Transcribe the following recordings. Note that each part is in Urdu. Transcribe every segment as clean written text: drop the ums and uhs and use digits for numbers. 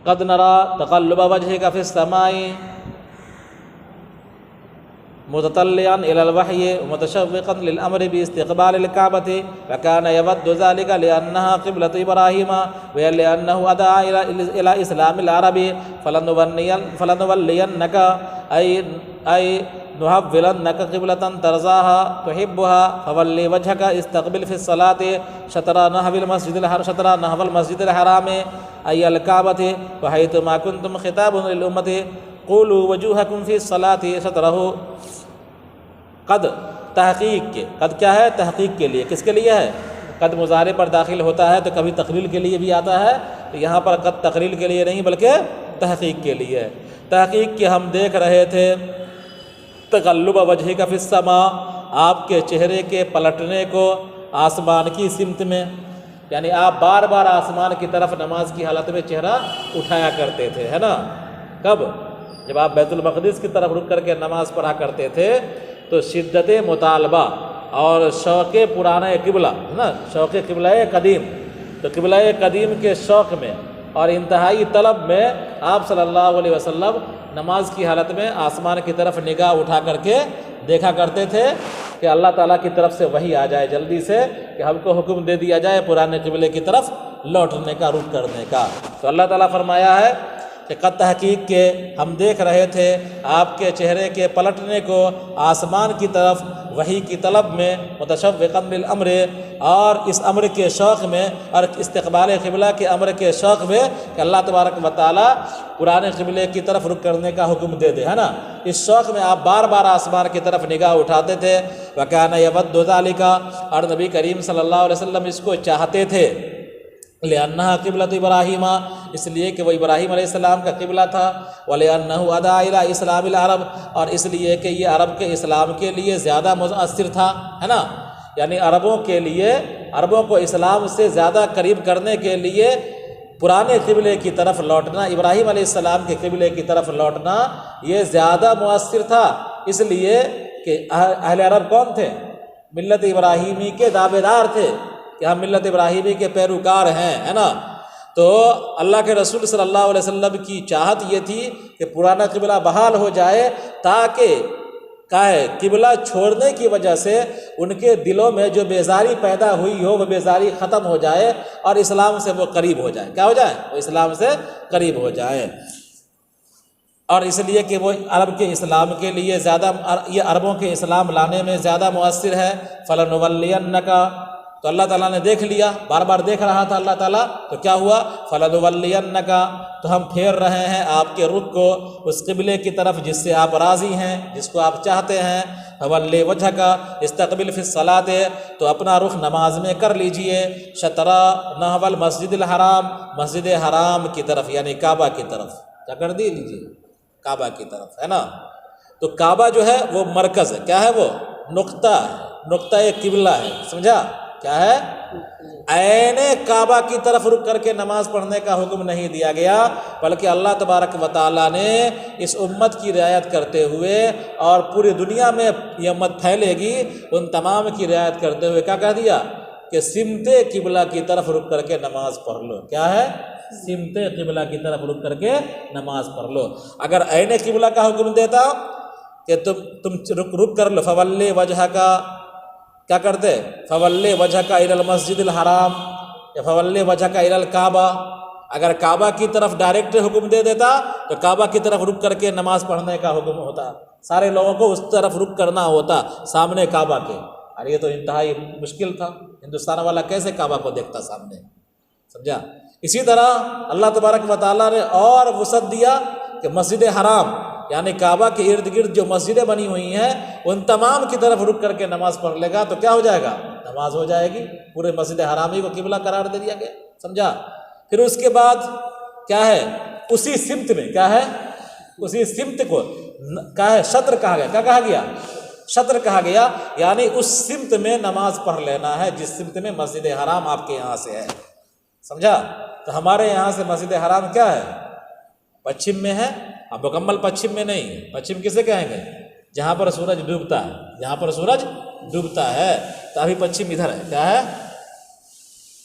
قد نرى تقلب وجهك في السماء متطلعا إلى الوحي ومتشوقا للأمر باستقبال الكعبة فكان يود ذلك لأنها قبلة إبراهيم ولأنه أدعى إلى إسلام العرب فلنولينك أي نحولنك قبلة ترضاها تحبها فولي وجهك استقبل في الصلاة شطر نحو المسجد الحرام أي الكعبة وحيثما كنتم خطاب للأمة قولوا وجوهكم في الصلاة شطره. قد تحقیق کے، قد کیا ہے؟ تحقیق کے لیے. کس کے لیے ہے؟ قد مضارع پر داخل ہوتا ہے تو کبھی تقلیل کے لیے بھی آتا ہے، تو یہاں پر قد تقلیل کے لیے نہیں بلکہ تحقیق کے لیے ہے. تحقیق کہ ہم دیکھ رہے تھے تقلب وجهك فی السماء، آپ کے چہرے کے پلٹنے کو آسمان کی سمت میں، یعنی آپ بار بار آسمان کی طرف نماز کی حالت میں چہرہ اٹھایا کرتے تھے، ہے نا؟ کب؟ جب آپ بیت المقدس کی طرف رک کر کے نماز پڑھا کرتے تھے تو شدت مطالبہ اور شوق پرانے قبلہ، ہے نا، شوق قبلہ قدیم، تو قبلہ قدیم کے شوق میں اور انتہائی طلب میں آپ صلی اللہ علیہ وسلم نماز کی حالت میں آسمان کی طرف نگاہ اٹھا کر کے دیکھا کرتے تھے کہ اللہ تعالیٰ کی طرف سے وحی آ جائے جلدی سے، کہ ہم کو حکم دے دیا جائے پرانے قبلے کی طرف لوٹنے کا، رخ کرنے کا. تو اللہ تعالیٰ فرمایا ہے کہ قد تحقیق کے ہم دیکھ رہے تھے آپ کے چہرے کے پلٹنے کو آسمان کی طرف وحی کی طلب میں، متشوقا للامر، اور اس امر کے شوق میں، اور استقبال قبلہ کے امر کے شوق میں کہ اللہ تبارک و تعالیٰ پرانے قبلے کی طرف رخ کرنے کا حکم دے دے، ہے نا. اس شوق میں آپ بار بار آسمان کی طرف نگاہ اٹھاتے تھے. وَكَانَ يَوَدُّ ذَلِكَ، اور نبی کریم صلی اللہ علیہ وسلم اس کو چاہتے تھے، لِأَنَّهَا قِبْلَةُ إِبْرَاهِيمَ، اس لیے کہ وہ ابراہیم علیہ السلام کا قبلہ تھا، وَلِأَنَّهُ أَدَعَى إِلَى إِسْلَامِ الْعَرَبِ، اور اس لیے کہ یہ عرب کے اسلام کے لیے زیادہ مؤثر تھا، ہے نا. یعنی عربوں کے لیے، عربوں کو اسلام سے زیادہ قریب کرنے کے لیے پرانے قبلے کی طرف لوٹنا، ابراہیم علیہ السلام کے قبلے کی طرف لوٹنا یہ زیادہ مؤثر تھا. اس لیے کہ اہل عرب کون تھے؟ ملت ابراہیمی کے دعوے دار تھے کہ ہم ملت ابراہیمی کے پیروکار ہیں، ہے نا. تو اللہ کے رسول صلی اللہ علیہ وسلم کی چاہت یہ تھی کہ پرانا قبلہ بحال ہو جائے، تاکہ قبلہ چھوڑنے کی وجہ سے ان کے دلوں میں جو بیزاری پیدا ہوئی ہو وہ بیزاری ختم ہو جائے اور اسلام سے وہ قریب ہو جائے. کیا ہو جائے؟ وہ اسلام سے قریب ہو جائے. اور اس لیے کہ وہ عرب کے اسلام کے لیے زیادہ، یہ عربوں کے اسلام لانے میں زیادہ مؤثر ہے. فَلَنُوَلِّيَنَّكَ، تو اللہ تعالیٰ نے دیکھ لیا، بار بار دیکھ رہا تھا اللہ تعالیٰ، تو کیا ہوا؟ فَلَنُوَلِّيَنَّكَ، تو ہم پھیر رہے ہیں آپ کے رخ کو اس قبلے کی طرف جس سے آپ راضی ہیں، جس کو آپ چاہتے ہیں. فَوَلِّ وَجْهَكَ اسْتَقْبِلْ فِي الصَّلَاةِ، تو اپنا رخ نماز میں کر لیجئے شطر نحو المسجد الحرام، مسجد حرام کی طرف، یعنی کعبہ کی طرف. کیا کر لیجئے؟ کعبہ کی طرف، ہے نا. تو کعبہ جو ہے وہ مرکز ہے. کیا ہے وہ؟ نقطہ ہے، نقطہ قبلہ ہے. سمجھا؟ کیا ہے؟ عین کعبہ کی طرف رک کر کے نماز پڑھنے کا حکم نہیں دیا گیا، بلکہ اللہ تبارک و تعالیٰ نے اس امت کی رعایت کرتے ہوئے، اور پوری دنیا میں یہ امت پھیلے گی، ان تمام کی رعایت کرتے ہوئے کیا کہہ دیا؟ کہ سمت قبلہ کی طرف رک کر کے نماز پڑھ لو. کیا ہے؟ سمت قبلہ کی طرف رک کر کے نماز پڑھ لو. اگر عین قبلہ کا حکم دیتا کہ تم رک کر لو، فَوَلِّ وَجْهَكَ، کیا کرتے؟ فَوَلِّ وَجْهَكَ إِلَى الْمَسْجِدِ الْحَرَامِ یا فَوَلِّ وَجْهَكَ إِلَى الْكَعْبَةِ. اگر کعبہ کی طرف ڈائریکٹ حکم دے دیتا تو کعبہ کی طرف رک کر کے نماز پڑھنے کا حکم ہوتا، سارے لوگوں کو اس طرف رک کرنا ہوتا سامنے کعبہ کے. اور یہ تو انتہائی مشکل تھا، ہندوستان والا کیسے کعبہ کو دیکھتا سامنے؟ سمجھا؟ اسی طرح اللہ تبارک و تعالیٰ نے اور وسعت دیا کہ مسجد حرام یعنی کعبہ کے ارد گرد جو مسجدیں بنی ہوئی ہیں ان تمام کی طرف رک کر کے نماز پڑھ لے گا تو کیا ہو جائے گا؟ نماز ہو جائے گی. پورے مسجد حرامی کو قبلہ قرار دے دیا گیا. سمجھا؟ پھر اس کے بعد کیا ہے؟ اسی سمت میں کیا ہے؟ اسی سمت کو کیا ہے؟ شطر کہا گیا. کیا کہا گیا؟ شطر کہا گیا. یعنی اس سمت میں نماز پڑھ لینا ہے جس سمت میں مسجد حرام آپ کے یہاں سے ہے. سمجھا؟ تو ہمارے یہاں سے مسجد حرام کیا ہے؟ پچھم میں ہے. اب مکمل پچھم میں نہیں ہے. پچھم کسے کہیں گے؟ جہاں پر سورج ڈوبتا ہے. جہاں پر سورج ڈوبتا ہے تو ابھی پچھم ادھر ہے. کیا ہے؟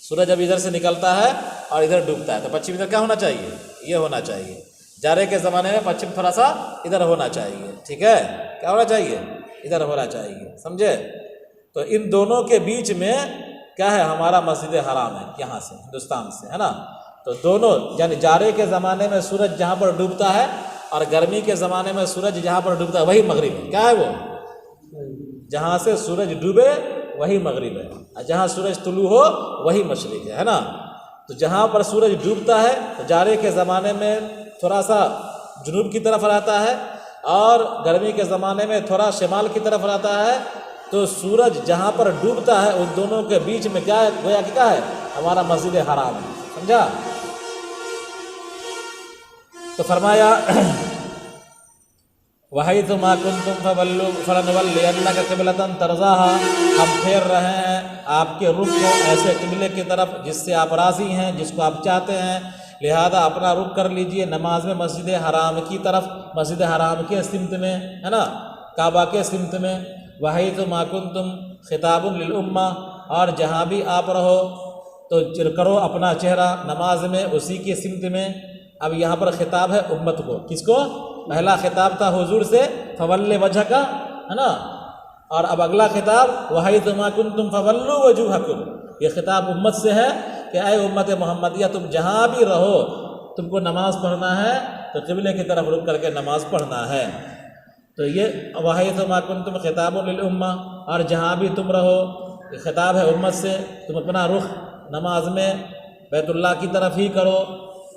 سورج اب ادھر سے نکلتا ہے اور ادھر ڈوبتا ہے تو پچھم ادھر کیا ہونا چاہیے؟ یہ ہونا چاہیے. جارے کے زمانے میں پچھم تھوڑا سا ادھر ہونا چاہیے. ٹھیک ہے, کیا ہونا چاہیے؟ ادھر ہونا چاہیے. سمجھے؟ تو ان دونوں کے بیچ میں کیا ہے؟ ہمارا مسجد حرام ہے, یہاں سے ہندوستان سے, ہے نا. تو دونوں یعنی جارے کے زمانے میں سورج جہاں پر ڈوبتا ہے اور گرمی کے زمانے میں سورج جہاں پر ڈوبتا ہے وہی مغرب ہے. کیا ہے وہ؟ جہاں سے سورج ڈوبے وہی مغرب ہے, اور جہاں سورج طلوع ہو وہی مشرق ہے نا. تو جہاں پر سورج ڈوبتا ہے تو جارے کے زمانے میں تھوڑا سا جنوب کی طرف رہتا ہے, اور گرمی کے زمانے میں تھوڑا شمال کی طرف رہتا ہے. تو سورج جہاں پر ڈوبتا ہے ان دونوں کے بیچ میں کیا ہے؟ گویا کہ کیا ہے؟ ہمارا مسجد حرام ہے. سمجھا؟ تو فرمایا وَحَيْثُ مَا كُنْتُمْ فَلَنُوَلِّيَنَّكَ قِبْلَةً تَرْضَاهَا, ہم پھیر رہے ہیں آپ کے رخ کو ایسے قبلے کی طرف جس سے آپ راضی ہیں, جس کو آپ چاہتے ہیں, لہذا اپنا رخ کر لیجئے نماز میں مسجد حرام کی طرف, مسجد حرام کے سمت میں, ہے نا, کعبہ کے سمت میں. وَحَيْثُ مَا كُنْتُمْ خطاب للامہ, اور جہاں بھی آپ رہو تو کرو اپنا چہرہ نماز میں اسی کی سمت میں. اب یہاں پر خطاب ہے امت کو. کس کو؟ پہلا خطاب تھا حضور سے فول وجہ کا, ہے نا, اور اب اگلا خطاب وَحَيْثُ مَا كُنْتُمْ فَوَلُّوا وُجُوهَكُمْ. یہ خطاب امت سے ہے کہ اے امت محمدیہ تم جہاں بھی رہو تم کو نماز پڑھنا ہے تو قبلے کی طرف رک کر کے نماز پڑھنا ہے. تو یہ وَحَيْثُ مَا كُنْتُمْ خطاب للامہ, اور جہاں بھی تم رہو یہ خطاب ہے امت سے, تم اپنا رخ نماز میں بیت اللہ کی طرف ہی کرو.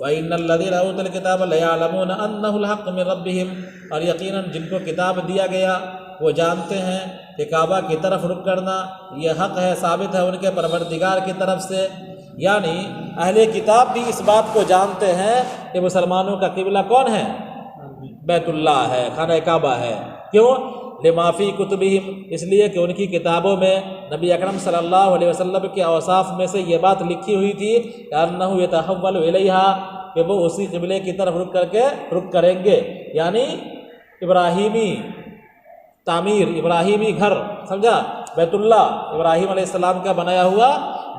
وَإِنَّ الَّذِينَ أُوتُوا الْكِتَابَ لَيَعْلَمُونَ أَنَّهُ الْحَقُّ مِنْ رَبِّهِمْ, اور یقیناً جن کو کتاب دیا گیا وہ جانتے ہیں کہ کعبہ کی طرف رخ کرنا یہ حق ہے, ثابت ہے ان کے پروردگار کی طرف سے. یعنی اہل کتاب بھی اس بات کو جانتے ہیں کہ مسلمانوں کا قبلہ کون ہے؟ بیت اللہ ہے, خانہ کعبہ ہے. کیوں؟ لما فی کتبہم, اس لیے کہ ان کی کتابوں میں نبی اکرم صلی اللہ علیہ وسلم کے اوصاف میں سے یہ بات لکھی ہوئی تھی کہ انہ یتحول الیہا, کہ وہ اسی قبلے کی طرف رخ کریں گے. یعنی ابراہیمی تعمیر, ابراہیمی گھر, سمجھا, بیت اللہ ابراہیم علیہ السلام کا بنایا ہوا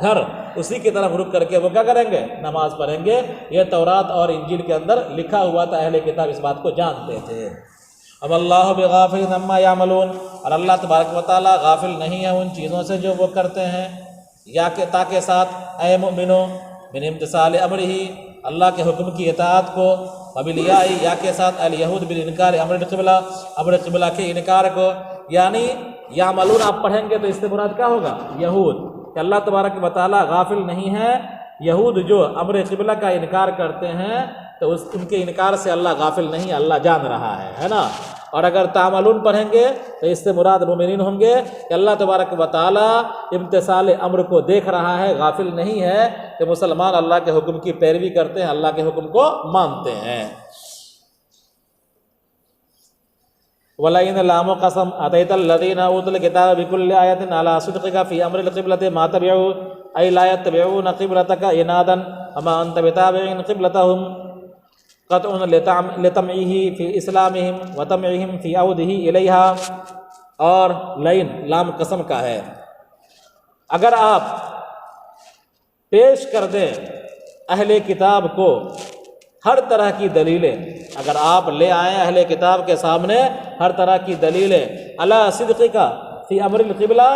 گھر, اسی کی طرف رخ کر کے وہ کیا کریں گے؟ نماز پڑھیں گے. یہ تورات اور انجیل کے اندر لکھا ہوا تھا, اہل کتاب اس بات کو جانتے تھے. اب اللہ بغافل عما یعملون, اور اللہ تبارک و تعالیٰ غافل نہیں ہے ان چیزوں سے جو وہ کرتے ہیں. یا کہ تاکہ ساتھ اے مومنو من امتثال امرہ, اللہ کے حکم کی اطاعت کو, وبالیاء, یا کے ساتھ الیہود بالانکار امر القبلہ, امر قبلہ کے انکار کو. یعنی یعملون آپ پڑھیں گے تو اس سے مراد کیا ہوگا؟ یہود, کہ اللہ تبارک و تعالیٰ غافل نہیں ہے. یہود جو امر قبلہ کا انکار کرتے ہیں تو ان کے انکار سے اللہ غافل نہیں, اللہ جان رہا ہے نا. اور اگر تعملون پڑھیں گے تو اس سے مراد مومنین ہوں گے کہ اللہ تبارک و تعالیٰ امتثال امر کو دیکھ رہا ہے, غافل نہیں ہے کہ مسلمان اللہ کے حکم کی پیروی کرتے ہیں, اللہ کے حکم کو مانتے ہیں. وَلَئِنْ لَامُ قَسَمْ أَتَيْتَ الَّذِينَ أُوتُوا الْكِتَابَ بِكُلِّ آيَةٍ عَلَى صِدْقِكَ فِي أَمْرِ الْقِبْلَةِ مَا تَبِعُوا أَيْ لَا يَتَّبِعُونَ قِبْلَتَكَ عِنَادًا وَمَا أَنْتَ بِتَابِعٍ قِبْلَتَهُمْ قطع لطمعه فی اسلامہم وطمعہم فی عودہ الیہا. اور لین لام قسم کا ہے, اگر آپ پیش کر دیں اہل کتاب کو ہر طرح کی دلیلیں, اگر آپ لے آئیں اہل کتاب کے سامنے ہر طرح کی دلیلیں, علی صدقک فی امر القبلہ,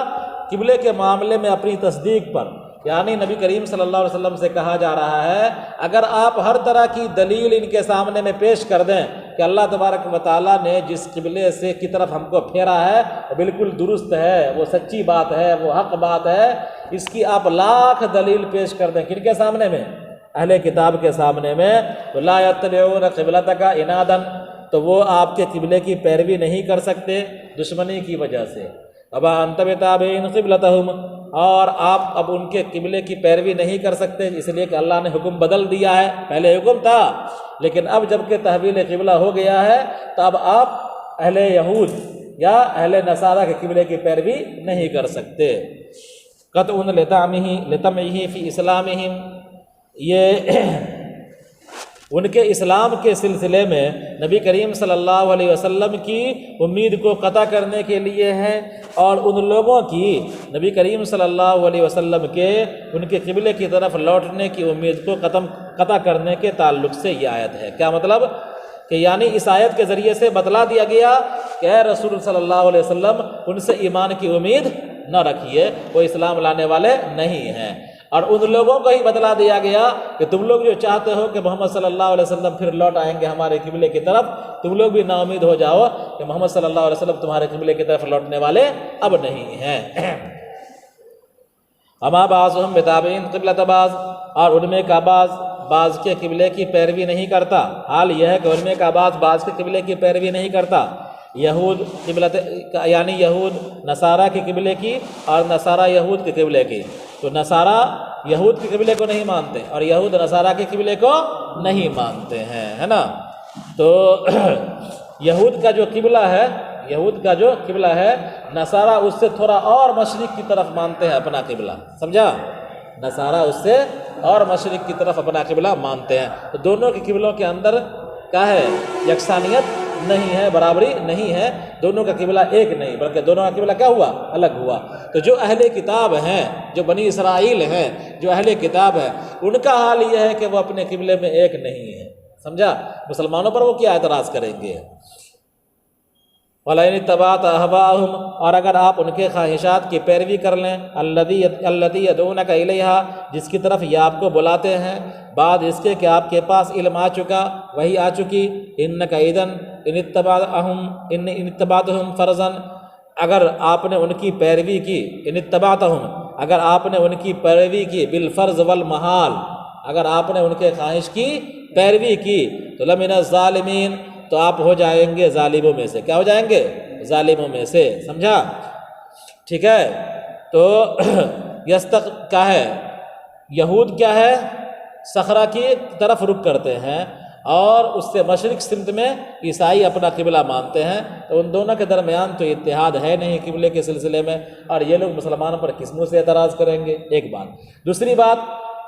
قبلے کے معاملے میں اپنی تصدیق پر, یعنی نبی کریم صلی اللہ علیہ وسلم سے کہا جا رہا ہے اگر آپ ہر طرح کی دلیل ان کے سامنے میں پیش کر دیں کہ اللہ تبارک و تعالیٰ نے جس قبلے سے کی طرف ہم کو پھیرا ہے بالکل درست ہے, وہ سچی بات ہے, وہ حق بات ہے, اس کی آپ لاکھ دلیل پیش کر دیں, کن کے سامنے میں؟ اہل کتاب کے سامنے میں. تو لا یتبعون قبلتک عنادا, تو وہ آپ کے قبلے کی پیروی نہیں کر سکتے دشمنی کی وجہ سے. وما انت بتابع قبلتہم, اور آپ اب ان کے قبلے کی پیروی نہیں کر سکتے اس لیے کہ اللہ نے حکم بدل دیا ہے. پہلے حکم تھا لیکن اب جب کہ تحویل قبلہ ہو گیا ہے تو اب آپ اہل یہود یا اہل نصارہ کے قبلے کی پیروی نہیں کر سکتے. قطع لطمعہ فی اسلامہم, یہ ان کے اسلام کے سلسلے میں نبی کریم صلی اللہ علیہ وسلم کی امید کو قطع کرنے کے لیے ہے، اور ان لوگوں کی نبی کریم صلی اللہ علیہ وسلم کے ان کے قبلے کی طرف لوٹنے کی امید کو قطع کرنے کے تعلق سے یہ آیت ہے۔ کیا مطلب کہ یعنی اس آیت کے ذریعے سے بتلا دیا گیا کہ اے رسول صلی اللہ علیہ وسلم ان سے ایمان کی امید نہ رکھیے، وہ اسلام لانے والے نہیں ہیں۔ اور ان لوگوں کو ہی بتلا دیا گیا کہ تم لوگ جو چاہتے ہو کہ محمد صلی اللہ علیہ وسلم پھر لوٹ آئیں گے ہمارے قبلے کی طرف، تم لوگ بھی نا امید ہو جاؤ کہ محمد صلی اللہ علیہ وسلم تمہارے قبلے کی طرف لوٹنے والے اب نہیں ہیں۔ اما بعضهم بتابعین قبلۃ بعض، اور ان میں کا بعض کے قبلے کی پیروی نہیں کرتا۔ حال یہ ہے کہ ان میں کا بعض کے قبلے کی پیروی نہیں کرتا، یہود قبلت یعنی یہود نصارہ کے قبلے کی اور نصارہ یہود کے قبلے کی۔ تو نصارہ یہود کے قبلے کو نہیں مانتے اور یہود نصارہ کے قبلے کو نہیں مانتے ہیں، ہے نا۔ تو یہود کا جو قبلہ ہے نصارہ اس سے تھوڑا اور مشرق کی طرف مانتے ہیں اپنا قبلہ، سمجھا؟ نصارہ اس سے اور مشرق کی طرف اپنا قبلہ مانتے ہیں۔ تو دونوں کے قبلوں کے اندر کیا ہے؟ یکسانیت نہیں ہے، برابری نہیں ہے، دونوں کا قبلہ ایک نہیں بلکہ دونوں کا قبلہ کیا ہوا؟ الگ ہوا۔ تو جو اہل کتاب ہیں، جو بنی اسرائیل ہیں، جو اہل کتاب ہیں، ان کا حال یہ ہے کہ وہ اپنے قبلے میں ایک نہیں ہے، سمجھا؟ مسلمانوں پر وہ کیا اعتراض کریں گے؟ وَلَئِنِ اتَّبَعْتَ أَهْوَاءَهُمْ، اور اگر آپ ان کے خواہشات کی پیروی کر لیں، الَّذِي يَدْعُونَكَ إِلَيْهَا، جس کی طرف یہ آپ کو بلاتے ہیں، بعد اس کے کہ آپ کے پاس علم آ چکا، وہی آ چکی، إِنَّكَ إِذًا إِنِ اتَّبَعْتَهُمْ فَرْضًا، اگر آپ نے ان کی پیروی کی، إِنِ اتَّبَعْتَهُمْ، اگر آپ نے ان کی پیروی کی، بالفرض والمحال، اگر آپ نے ان کے خواہش کی پیروی کی، تو لَمِنَ الظَّالِمِينَ، تو آپ ہو جائیں گے ظالموں میں سے۔ کیا ہو جائیں گے؟ ظالموں میں سے، سمجھا؟ ٹھیک ہے۔ تو کیا ہے؟ یہود کیا ہے؟ صخرہ کی طرف رخ کرتے ہیں، اور اس سے مشرق سمت میں عیسائی اپنا قبلہ مانتے ہیں۔ تو ان دونوں کے درمیان تو اتحاد ہے نہیں قبلے کے سلسلے میں، اور یہ لوگ مسلمانوں پر کس منہ سے اعتراض کریں گے؟ ایک بات۔ دوسری بات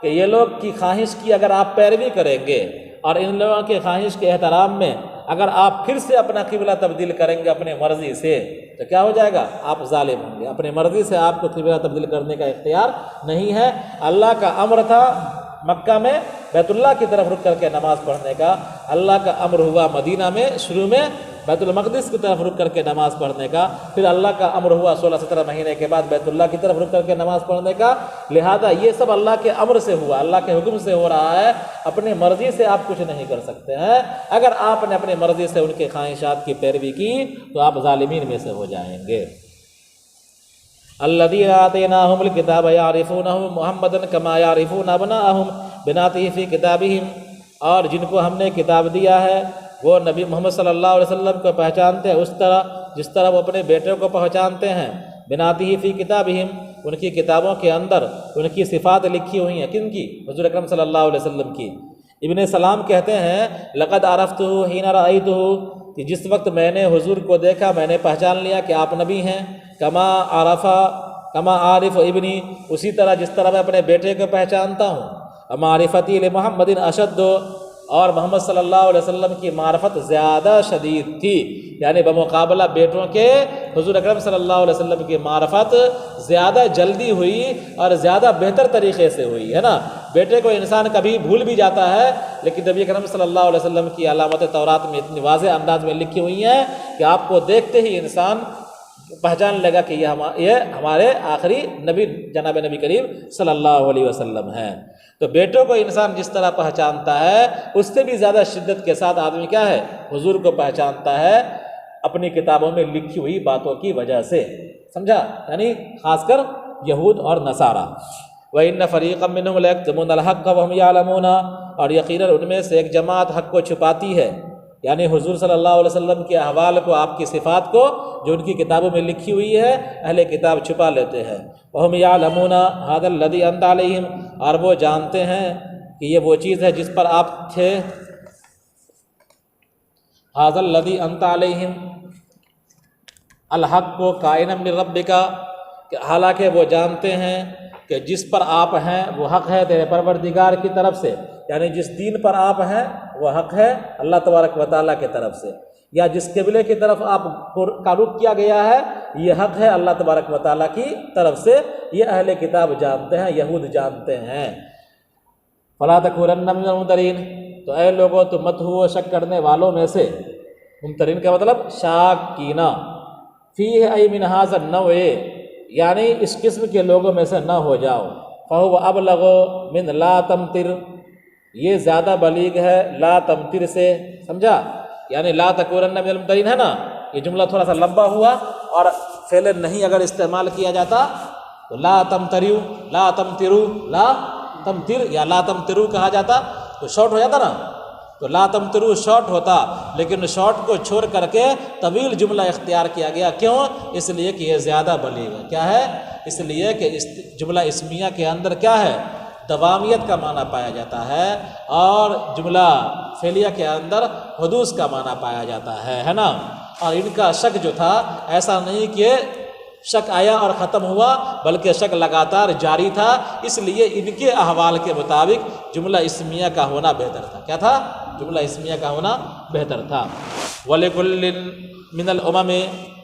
کہ یہ لوگ کی خواہش کی اگر آپ پیروی کریں گے اور ان لوگوں کے خواہش کے احترام میں اگر آپ پھر سے اپنا قبلہ تبدیل کریں گے اپنے مرضی سے، تو کیا ہو جائے گا؟ آپ ظالم ہوں گے۔ اپنے مرضی سے آپ کو قبلہ تبدیل کرنے کا اختیار نہیں ہے۔ اللہ کا امر تھا مکہ میں بیت اللہ کی طرف رک کر کے نماز پڑھنے کا، اللہ کا امر ہوا مدینہ میں شروع میں بیت المقدس کی طرف رک کر کے نماز پڑھنے کا، پھر اللہ کا امر ہوا 16-17 مہینے کے بعد بیت اللہ کی طرف رک کر کے نماز پڑھنے کا۔ لہذا یہ سب اللہ کے امر سے ہوا، اللہ کے حکم سے ہو رہا ہے، اپنی مرضی سے آپ کچھ نہیں کر سکتے ہیں۔ اگر آپ نے اپنی مرضی سے ان کے خواہشات کی پیروی کی تو آپ ظالمین میں سے ہو جائیں گے۔ الذین آتیناہم الکتاب یعرفونہ محمدا کما یعرفون ابناءہم بناتہ فی کتابہم، اور جن کو ہم نے کتاب دیا ہے وہ نبی محمد صلی اللہ علیہ وسلم کو پہچانتے ہیں اس طرح جس طرح وہ اپنے بیٹوں کو پہچانتے ہیں۔ بناتہ فی کتابہم، ان کی کتابوں کے اندر ان کی صفات لکھی ہوئی ہیں۔ کن کی؟ حضور اکرم صلی اللہ علیہ وسلم کی۔ ابن سلام کہتے ہیں لقد عرفتہ حین رأیتہ، کہ جس وقت میں نے حضور کو دیکھا میں نے پہچان لیا کہ آپ نبی ہیں۔ کما عارف ابنی، اسی طرح جس طرح میں اپنے بیٹے کو پہچانتا ہوں۔ معرفتی لمحمد اشد، اور محمد صلی اللہ علیہ وسلم کی معرفت زیادہ شدید تھی، یعنی بمقابلہ بیٹوں کے حضور اکرم صلی اللہ علیہ وسلم کی معرفت زیادہ جلدی ہوئی اور زیادہ بہتر طریقے سے ہوئی، ہے نا۔ بیٹے کو انسان کبھی بھول بھی جاتا ہے، لیکن نبی اکرم صلی اللہ علیہ وسلم کی علامت تورات میں اتنی واضح انداز میں لکھی ہوئی ہیں کہ آپ کو دیکھتے ہی انسان پہچان لگا کہ یہ ہمارے آخری نبی جناب نبی کریم صلی اللہ علیہ وسلم ہیں۔ تو بیٹوں کو انسان جس طرح پہچانتا ہے اس سے بھی زیادہ شدت کے ساتھ آدمی کیا ہے؟ حضور کو پہچانتا ہے اپنی کتابوں میں لکھی ہوئی باتوں کی وجہ سے، سمجھا؟ یعنی خاص کر یہود اور نصارہ۔ وَإِنَّ فَرِيقًا مِّنْهُمْ لَيَكْتُمُونَ الْحَقَّ وَهُمْ يَعْلَمُونَ، اور یقیناً ان میں سے ایک جماعت حق کو چھپاتی ہے، یعنی حضور صلی اللہ علیہ وسلم کے احوال کو، آپ کی صفات کو جو ان کی کتابوں میں لکھی ہوئی ہے اہل کتاب چھپا لیتے ہیں۔ وَهُمْ يَعْلَمُونَ هَذَا الَّذِي أَنْتَ عَلَيْهِمْ، اور وہ جانتے ہیں کہ یہ وہ چیز ہے جس پر آپ تھے۔ هَذَا الَّذِي أَنْتَ عَلَيْهِمْ الْحَقُّ قَائِمًا مِّن رَبِّكَ، کہ حالانکہ وہ جانتے ہیں کہ جس پر آپ ہیں وہ حق ہے تیرے پروردگار کی طرف سے، یعنی جس دین پر آپ ہیں وہ حق ہے اللہ تبارک و تعالیٰ کی طرف سے، یا جس قبلے کی طرف آپ کا رخ کیا گیا ہے یہ حق ہے اللہ تبارک و تعالیٰ کی طرف سے، یہ اہل کتاب جانتے ہیں، یہود جانتے ہیں۔ فَلَا تَكُونَنَّ مِنَ الْمُمْتَرِينَ، تو اے لوگوں تم مت ہو شک کرنے والوں میں سے۔ ممترین کا مطلب شاکینہ، فیہ ای من ھذا النوع، یعنی اس قسم کے لوگوں میں سے نہ ہو جاؤ۔ فَهُوَ أَبْلَغُ مِنْ لَا تَمْتِرْ، یہ زیادہ بلیغ ہے لا تمتر سے، سمجھا؟ یعنی لا تکونن من الممترین ہے نا، یہ جملہ تھوڑا سا لمبا ہوا، اور فعل نہیں اگر استعمال کیا جاتا تو لا تمتریو، لا تمترو، لا تمتر یا لا تمترو کہا جاتا تو شارٹ ہو جاتا نا، تو لا تمترو شارٹ ہوتا، لیکن شارٹ کو چھوڑ کر کے طویل جملہ اختیار کیا گیا، کیوں؟ اس لیے کہ یہ زیادہ بلیغ ہے۔ کیا ہے؟ اس لیے کہ اس جملہ اسمیہ کے اندر کیا ہے؟ دوامیت کا معنی پایا جاتا ہے، اور جملہ فعلیہ کے اندر حدوث کا معنی پایا جاتا ہے نا۔ اور ان کا شک جو تھا ایسا نہیں کہ شک آیا اور ختم ہوا، بلکہ شک لگاتار جاری تھا، اس لیے ان کے احوال کے مطابق جملہ اسمیہ کا ہونا بہتر تھا۔ کیا تھا؟ جملہ اسمیہ کا ہونا بہتر تھا۔ وَلِكُلٍّ مِّنَ الْأُمَمِ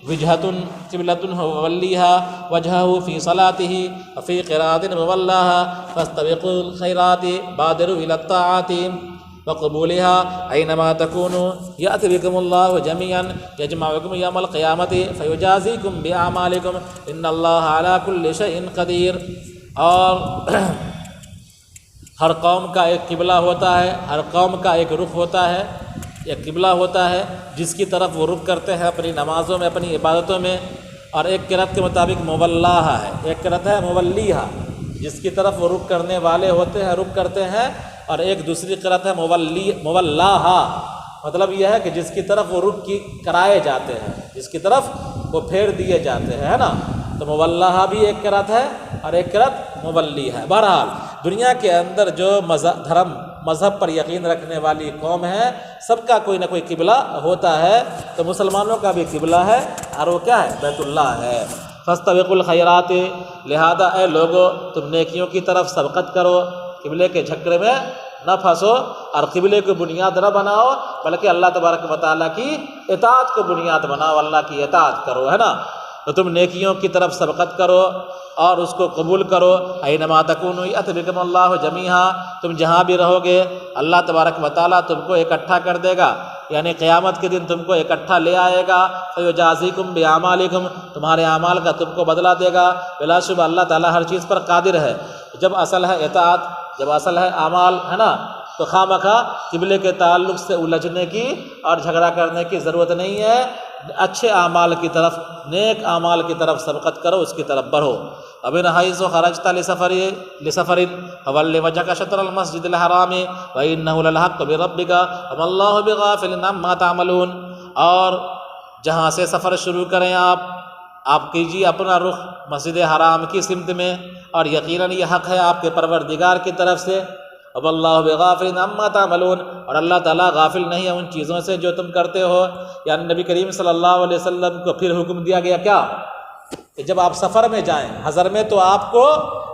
وِجْهَةٌ قِبْلَةٌ هُوَ وَلِّيهَا وَجْهَهُ فِي صَلَاتِهِ وَفِي قِرَاءَةٍ مُوَلَّاهَا فَاسْتَبِقُوا الْخَيْرَاتِ بَادِرُوا إِلَى الطَّاعَاتِ وَقُبُولِهَا أَيْنَمَا تَكُونُوا يَأْتِ بِكُمُ اللَّهُ جَمِيعًا يَجْمَعُكُمْ يَوْمَ الْقِيَامَةِ فَيُجَازِيكُم بِأَعْمَالِكُمْ إِنَّ اللَّهَ عَلَى كُلِّ شَيْءٍ قَدِيرٌ۔ اور ہر قوم کا ایک قبلہ ہوتا ہے، ہر قوم کا ایک رخ ہوتا ہے، ایک قبلہ ہوتا ہے جس کی طرف وہ رخ کرتے ہیں اپنی نمازوں میں، اپنی عبادتوں میں، اور ایک قرأت کے مطابق مولاہا ہے، ایک قرأت ہے مولیہا جس کی طرف وہ رخ کرنے والے ہوتے ہیں، رخ کرتے ہیں، اور ایک دوسری قرأت ہے مولاہا، مطلب یہ ہے کہ جس کی طرف وہ رخ کرائے جاتے ہیں، جس کی طرف وہ پھیر دیے جاتے ہیں، ہے نا۔ تو مولاہا بھی ایک قرأت ہے اور ایک قرأت مولی ہے۔ بہرحال دنیا کے اندر جو مذہب پر یقین رکھنے والی قوم ہے، سب کا کوئی نہ کوئی قبلہ ہوتا ہے، تو مسلمانوں کا بھی قبلہ ہے، اور وہ کیا ہے؟ بیت اللہ ہے۔ فاستبقوا الخیرات، لہذا اے لوگو تم نیکیوں کی طرف سبقت کرو، قبلے کے جھکڑے میں نہ پھنسو، اور قبلے کو بنیاد نہ بناؤ، بلکہ اللہ تبارک و تعالیٰ کی اطاعت کو بنیاد بناؤ، اللہ کی اطاعت کرو، ہے نا۔ تو تم نیکیوں کی طرف سبقت کرو اور اس کو قبول کرو۔ اینما تکونوا یأت بکم اللہ جمیعا، تم جہاں بھی رہو گے اللہ تبارک و تعالیٰ تم کو اکٹھا کر دے گا، یعنی قیامت کے دن تم کو اکٹھا لے آئے گا۔ فیجازیکم بأعمالکم، تمہارے اعمال کا تم کو بدلہ دے گا۔ بلا شبہ اللہ تعالیٰ ہر چیز پر قادر ہے۔ جب اصل ہے اطاعت، جب اصل ہے اعمال، ہے نا، تو خواہ مخواہ قبلے کے تعلق سے الجھنے کی اور جھگڑا کرنے کی ضرورت نہیں ہے۔ اچھے اعمال کی طرف، نیک اعمال کی طرف سبقت کرو، اس کی طرف بڑھو۔ وَمِنْ حَيْثُ خَرَجْتَ لِسَفَرٍ فَوَلِّ وَجْهَكَ شَطْرَ الْمَسْجِدِ الْحَرَامِ وَإِنَّهُ لَلْحَقُّ مِنْ رَبِّكَ وَمَا اللَّهُ بِغَافِلٍ عَمَّا تَعْمَلُونَ، اور جہاں سے سفر شروع کریں آپ کیجیے اپنا رخ مسجد حرام کی سمت میں، اور یقیناً یہ حق ہے آپ کے پروردگار کی طرف سے۔ وَمَا اللَّهُ بِغَافِلٍ عَمَّا تَعْمَلُونَ، اور اللہ تعالیٰ غافل نہیں ہے ان چیزوں سے جو تم کرتے ہو۔ یعنی نبی کریم صلی اللہ علیہ وسلم کو پھر حکم دیا گیا کیا؟ کہ جب آپ سفر میں جائیں، حضر میں تو آپ کو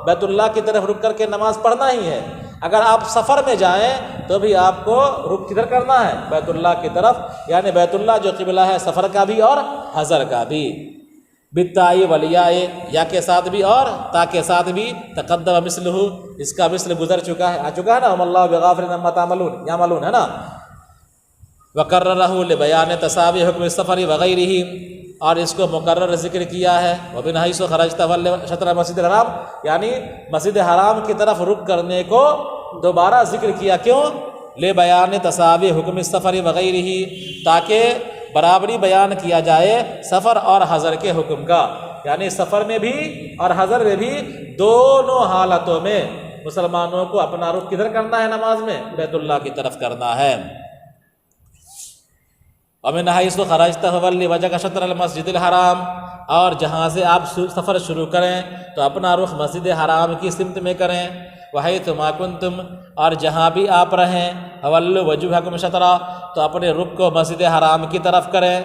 بیت اللہ کی طرف رک کر کے نماز پڑھنا ہی ہے، اگر آپ سفر میں جائیں تو بھی آپ کو رخ کدھر کرنا ہے؟ بیت اللہ کی طرف، یعنی بیت اللہ جو قبلہ ہے سفر کا بھی اور حضر کا بھی۔ بالتاء والیاء، یا کے ساتھ بھی اور تا کے ساتھ بھی، تقدم مثلہ، اس کا مثل گزر چکا ہے، آ چکا ہے نا، وما اللہ بغافل عما تعملون، یعملون، ہے نا۔ وکررہ لبیان تساوی حکم السفر وغیرہ، اور اس کو مقرر ذکر کیا ہے۔ ومن حیث خرجت فولی شطر مسجد الحرام، یعنی مسجد حرام کی طرف رخ کرنے کو دوبارہ ذکر کیا، کیوں؟ لبیان تساوی حکم السفر وغیرہ، تاکہ برابری بیان کیا جائے سفر اور حضر کے حکم کا، یعنی سفر میں بھی اور حضر میں بھی دونوں حالتوں میں مسلمانوں کو اپنا رخ کدھر کرنا ہے نماز میں؟ بیت اللہ کی طرف کرنا ہے۔ وَمِنْ حَيْثُ خَرَجْتَ فَوَلِّ وَجْهَكَ شَطْرَ الْمَسْجِدِ الْحَرَامِ، اور جہاں سے آپ سفر شروع کریں تو اپنا رخ مسجد حرام کی سمت میں کریں۔ وَحَيْثُ مَا كُنْتُمْ، اور جہاں بھی آپ رہیں، فَوَلُّوا وَجُوهَكُمْ شَطْرَهُ، تو اپنے رخ کو مسجد حرام کی طرف کریں۔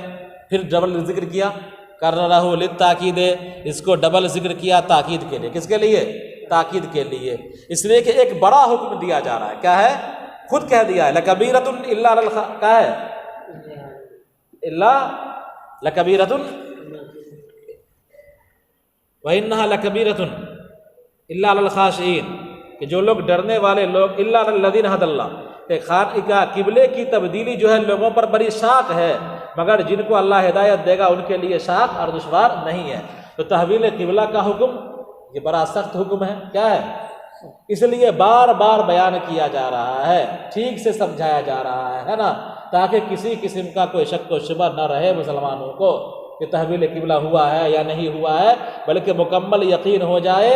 پھر ڈبل ذکر کیا، کررہ للتاکید، اس کو ڈبل ذکر کیا تاکید کے لیے، کس کے لیے؟ تاکید کے لیے، اس لیے کہ ایک بڑا حکم دیا جا رہا ہے، کیا ہے؟ خود کہہ دیا ہے لکبیرۃ الا علی کیا ہے الا لکبیرۃ وانھا لکبیرۃ الا علی الخاشعین، کہ جو لوگ ڈرنے والے لوگ، الا علی الذین ھدی اللہ، کہ خانقاہ قبلے کی تبدیلی جو ہے لوگوں پر بڑی شاق ہے، مگر جن کو اللہ ہدایت دے گا ان کے لیے شاق اور دشوار نہیں ہے۔ تو تحویل قبلہ کا حکم یہ بڑا سخت حکم ہے، کیا ہے؟ اس لیے بار بار بیان کیا جا رہا ہے، ٹھیک سے سمجھایا جا رہا ہے نا، تاکہ کسی قسم کا کوئی شک و شبہ نہ رہے مسلمانوں کو کہ تحویل قبلہ ہوا ہے یا نہیں ہوا ہے، بلکہ مکمل یقین ہو جائے،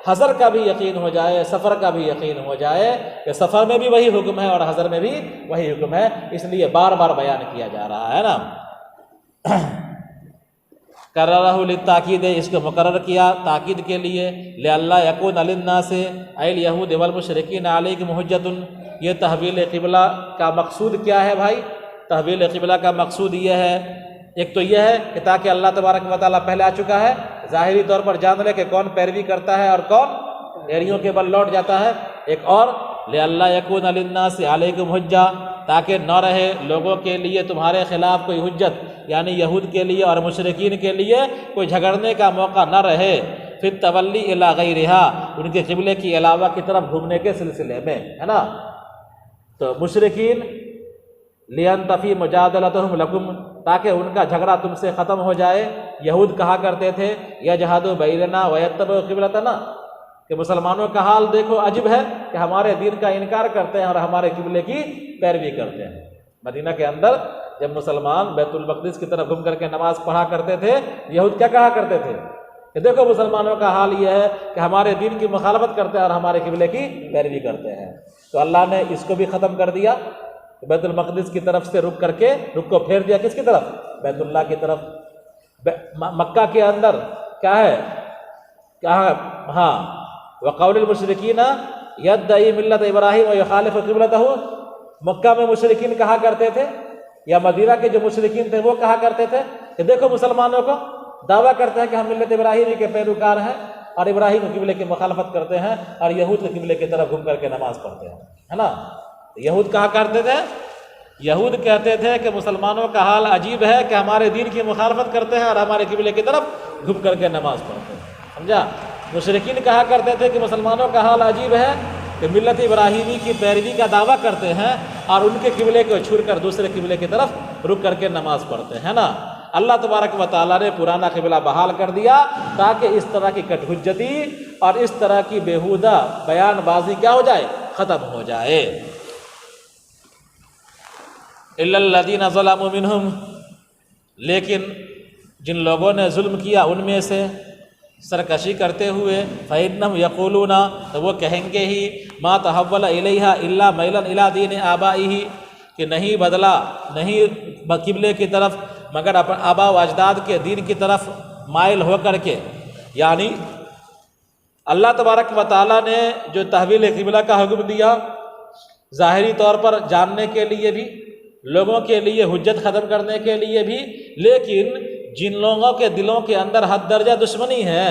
حضر کا بھی یقین ہو جائے، سفر کا بھی یقین ہو جائے کہ سفر میں بھی وہی حکم ہے اور حضر میں بھی وہی حکم ہے، اس لیے بار بار بیان کیا جا رہا ہے نا۔ کررہ للتاکید، اس کو مقرر کیا تاکید کے لیے، لئلا یکون للناس ای الیہود والمشرکین علیکم حجۃ۔ یہ تحویل قبلہ کا مقصود کیا ہے بھائی؟ تحویل قبلہ کا مقصود یہ ہے، ایک تو یہ ہے کہ تاکہ اللہ تبارک و تعالیٰ پہلے آ چکا ہے، ظاہری طور پر جان لے کہ کون پیروی کرتا ہے اور کون ایریوں کے بل لوٹ جاتا ہے۔ ایک اور لئلا یکون للناس علیکم حجہ، تاکہ نہ رہے لوگوں کے لیے تمہارے خلاف کوئی حجت، یعنی یہود کے لیے اور مشرکین کے لیے کوئی جھگڑنے کا موقع نہ رہے، پھر تولی الی غیرہا، ان کے قبلے کی علاوہ کی طرف گھومنے کے سلسلے میں، ہے نا۔ تو مشرکین لینتفی مجادلتہم لکم، تاکہ ان کا جھگڑا تم سے ختم ہو جائے۔ یہود کہا کرتے تھے یجحدوا بیننا ویتبعوا قبلتنا، کہ مسلمانوں کا حال دیکھو عجب ہے کہ ہمارے دین کا انکار کرتے ہیں اور ہمارے قبلے کی پیروی کرتے ہیں۔ مدینہ کے اندر جب مسلمان بیت المقدس کی طرف گھوم کر کے نماز پڑھا کرتے تھے، یہود کیا کہا کرتے تھے کہ دیکھو مسلمانوں کا حال یہ ہے کہ ہمارے دین کی مخالفت کرتے ہیں اور ہمارے قبلے کی پیروی کرتے ہیں۔ تو اللہ نے اس کو بھی ختم کر دیا، بیت المقدس کی طرف سے رک کر کے رخ کو پھیر دیا کس کی طرف؟ بیت اللہ کی طرف۔ مکہ کے اندر کیا ہے؟ ہاں، وقول المشرکین یدعی ملت ابراہیم ویخالف قبلتہ، مکہ میں مشرکین کہا کرتے تھے، یا مدینہ کے جو مشرکین تھے وہ کہا کرتے تھے کہ دیکھو مسلمانوں کو دعویٰ کرتے ہیں کہ ہم ملت ابراہیمی کے پیروکار ہیں اور ابراہیم کے قبلے کی مخالفت کرتے ہیں اور یہود کے قبلے کی طرف گھوم کر کے نماز پڑھتے ہیں، ہے نا۔ یہود کہا کرتے تھے، یہود کہتے تھے کہ مسلمانوں کا حال عجیب ہے کہ ہمارے دین کی مخالفت کرتے ہیں اور ہمارے قبلے کی طرف گھوم کر کے نماز پڑھتے ہیں، سمجھا۔ مشرکین کہا کرتے تھے کہ مسلمانوں کا حال عجیب ہے کہ ملت ابراہیمی کی پیروی کا دعویٰ کرتے ہیں اور ان کے قبلے کو چھوڑ کر دوسرے قبلے کی طرف رک کر کے نماز پڑھتے ہیں نا۔ اللہ تبارک و تعالیٰ نے پرانا قبلہ بحال کر دیا تاکہ اس طرح کی کٹ حجتی اور اس طرح کی بیہودہ بیان بازی کیا ہو جائے؟ ختم ہو جائے۔ الا الذین ظلموا منہم، لیکن جن لوگوں نے ظلم کیا ان میں سے سرکشی کرتے ہوئے، فإنہم یقولون، تو وہ کہیں گے ہی، ما تحول الیہ الا میلا الی دین آبائہ، کہ نہیں بدلا نہیں قبلے کی طرف مگر اپنے آبا و اجداد کے دین کی طرف مائل ہو کر کے۔ یعنی اللہ تبارک و تعالیٰ نے جو تحویل قبلہ کا حکم دیا ظاہری طور پر جاننے کے لیے بھی، لوگوں کے لیے حجت ختم کرنے کے لیے بھی، لیکن جن لوگوں کے دلوں کے اندر حد درجہ دشمنی ہے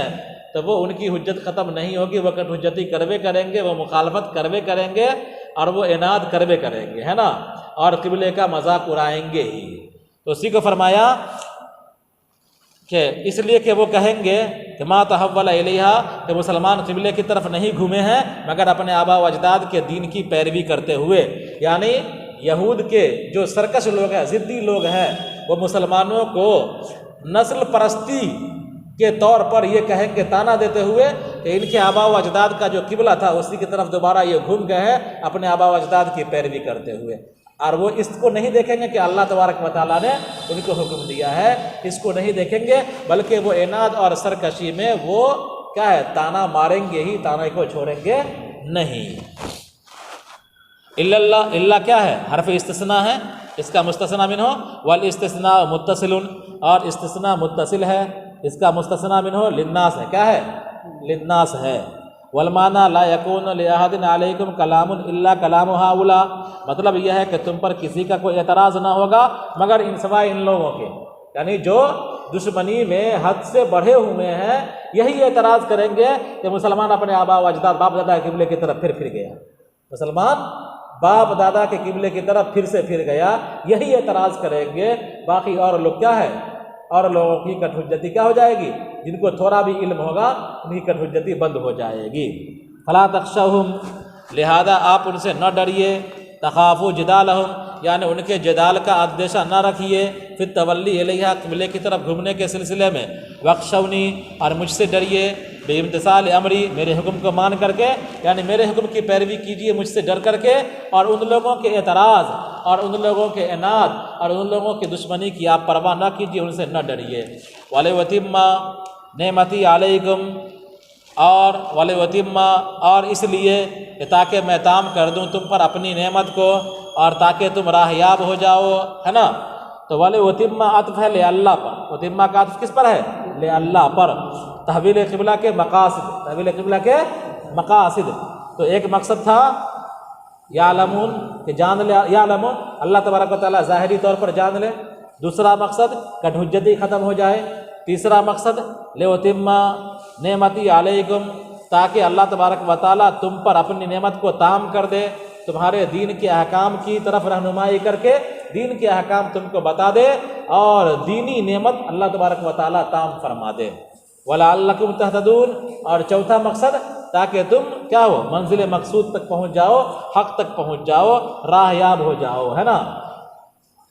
تو وہ ان کی حجت ختم نہیں ہوگی، وہ کٹ حجتی کروے کریں گے، وہ مخالفت کروے کریں گے اور وہ اناد کروے کریں گے، ہے نا، اور قبلے کا مذاق اڑائیں گے ہی۔ تو اسی کو فرمایا کہ اس لیے کہ وہ کہیں گے کہ ما تحول الیہ، کہ مسلمان قبلے کی طرف نہیں گھومے ہیں مگر اپنے آبا و اجداد کے دین کی پیروی کرتے ہوئے۔ یعنی یہود کے جو سرکش لوگ ہیں، ضدی لوگ ہیں، وہ مسلمانوں کو نسل پرستی کے طور پر یہ کہیں کہ تانا دیتے ہوئے کہ ان کے آبا و اجداد کا جو قبلہ تھا اسی کی طرف دوبارہ یہ گھوم گئے ہیں اپنے آبا و اجداد کی پیروی کرتے ہوئے، اور وہ اس کو نہیں دیکھیں گے کہ اللہ تبارک و تعالیٰ نے ان کو حکم دیا ہے، اس کو نہیں دیکھیں گے، بلکہ وہ اناد اور سرکشی میں وہ کیا ہے؟ تانا ماریں گے ہی، تانے کو چھوڑیں گے نہیں۔ اللہ کیا ہے؟ حرف استثناء ہے، اس کا مستثنیٰ منہ، والاستثناء متصل، اور استثناء متصل ہے، اس کا مستثنیٰ منہ للناس ہے، کیا ہے؟ للناس ہے۔ والمعنی لا یکون لأحد علیکم کلام الا کلام ہؤلاء، مطلب یہ ہے کہ تم پر کسی کا کوئی اعتراض نہ ہوگا مگر ان سوائے ان لوگوں کے، یعنی جو دشمنی میں حد سے بڑھے ہوئے ہیں یہی اعتراض کریں گے کہ مسلمان اپنے آبا و اجداد باپ دادا قبلے کی طرف پھر گیا۔ مسلمان باپ دادا کے قبلے کی طرف پھر سے پھر گیا، یہی اعتراض کریں گے۔ باقی اور لوگ کیا ہے، اور لوگوں کی کٹ حجتی کیا ہو جائے گی، جن کو تھوڑا بھی علم ہوگا ان کی کٹ حجتی بند ہو جائے گی۔ فلا تخشوہم، لہذا آپ ان سے نہ ڈریے، تخافوا جدالہم، یعنی ان کے جدال کا اندیشہ نہ رکھیے، فی التولی الیہا، قبلے کی طرف گھومنے کے سلسلے میں، واخشونی، اور مجھ سے ڈریے، بامتثال امری، میرے حکم کو مان کر کے، یعنی میرے حکم کی پیروی کیجیے مجھ سے ڈر کر کے، اور ان لوگوں کے اعتراض اور ان لوگوں کے عناد اور ان لوگوں کی دشمنی کی آپ پرواہ نہ کیجیے، ان سے نہ ڈریے۔ وَلِأُتِمَّ نعمتی علیکم، اور وَلِأُتِمَّ، اور اس لیے کہ تاکہ میں تام کر دوں تم پر اپنی نعمت کو، اور تاکہ تم راہ یاب ہو جاؤ، ہے نا۔ تو وَلِأُتِمَّ عطف ہے لے اللہ پر، اتمہ کا عطف کس پر ہے، لے اللہ پر۔ تحویل قبلہ کے مقاصد، تحویل قبلہ کے مقاصد، تو ایک مقصد تھا یعلمون، کہ جان لے، یعلمون اللہ تبارک و تعالیٰ ظاہری طور پر جان لے، دوسرا مقصد کٹ حجتی ختم ہو جائے، تیسرا مقصد لِأُتِمَّ نعمتی علیکم، تاکہ اللہ تبارک و تعالیٰ تم پر اپنی نعمت کو تام کر دے، تمہارے دین کے احکام کی طرف رہنمائی کر کے دین کے احکام تم کو بتا دے، اور دینی نعمت اللہ تبارک و تعالیٰ تام فرما دے۔ وَلَعَلَّكُمْ تَهْتَدُونَ، اور چوتھا مقصد تاکہ تم کیا ہو، منزل مقصود تک پہنچ جاؤ، حق تک پہنچ جاؤ، راہ یاب ہو جاؤ، ہے نا۔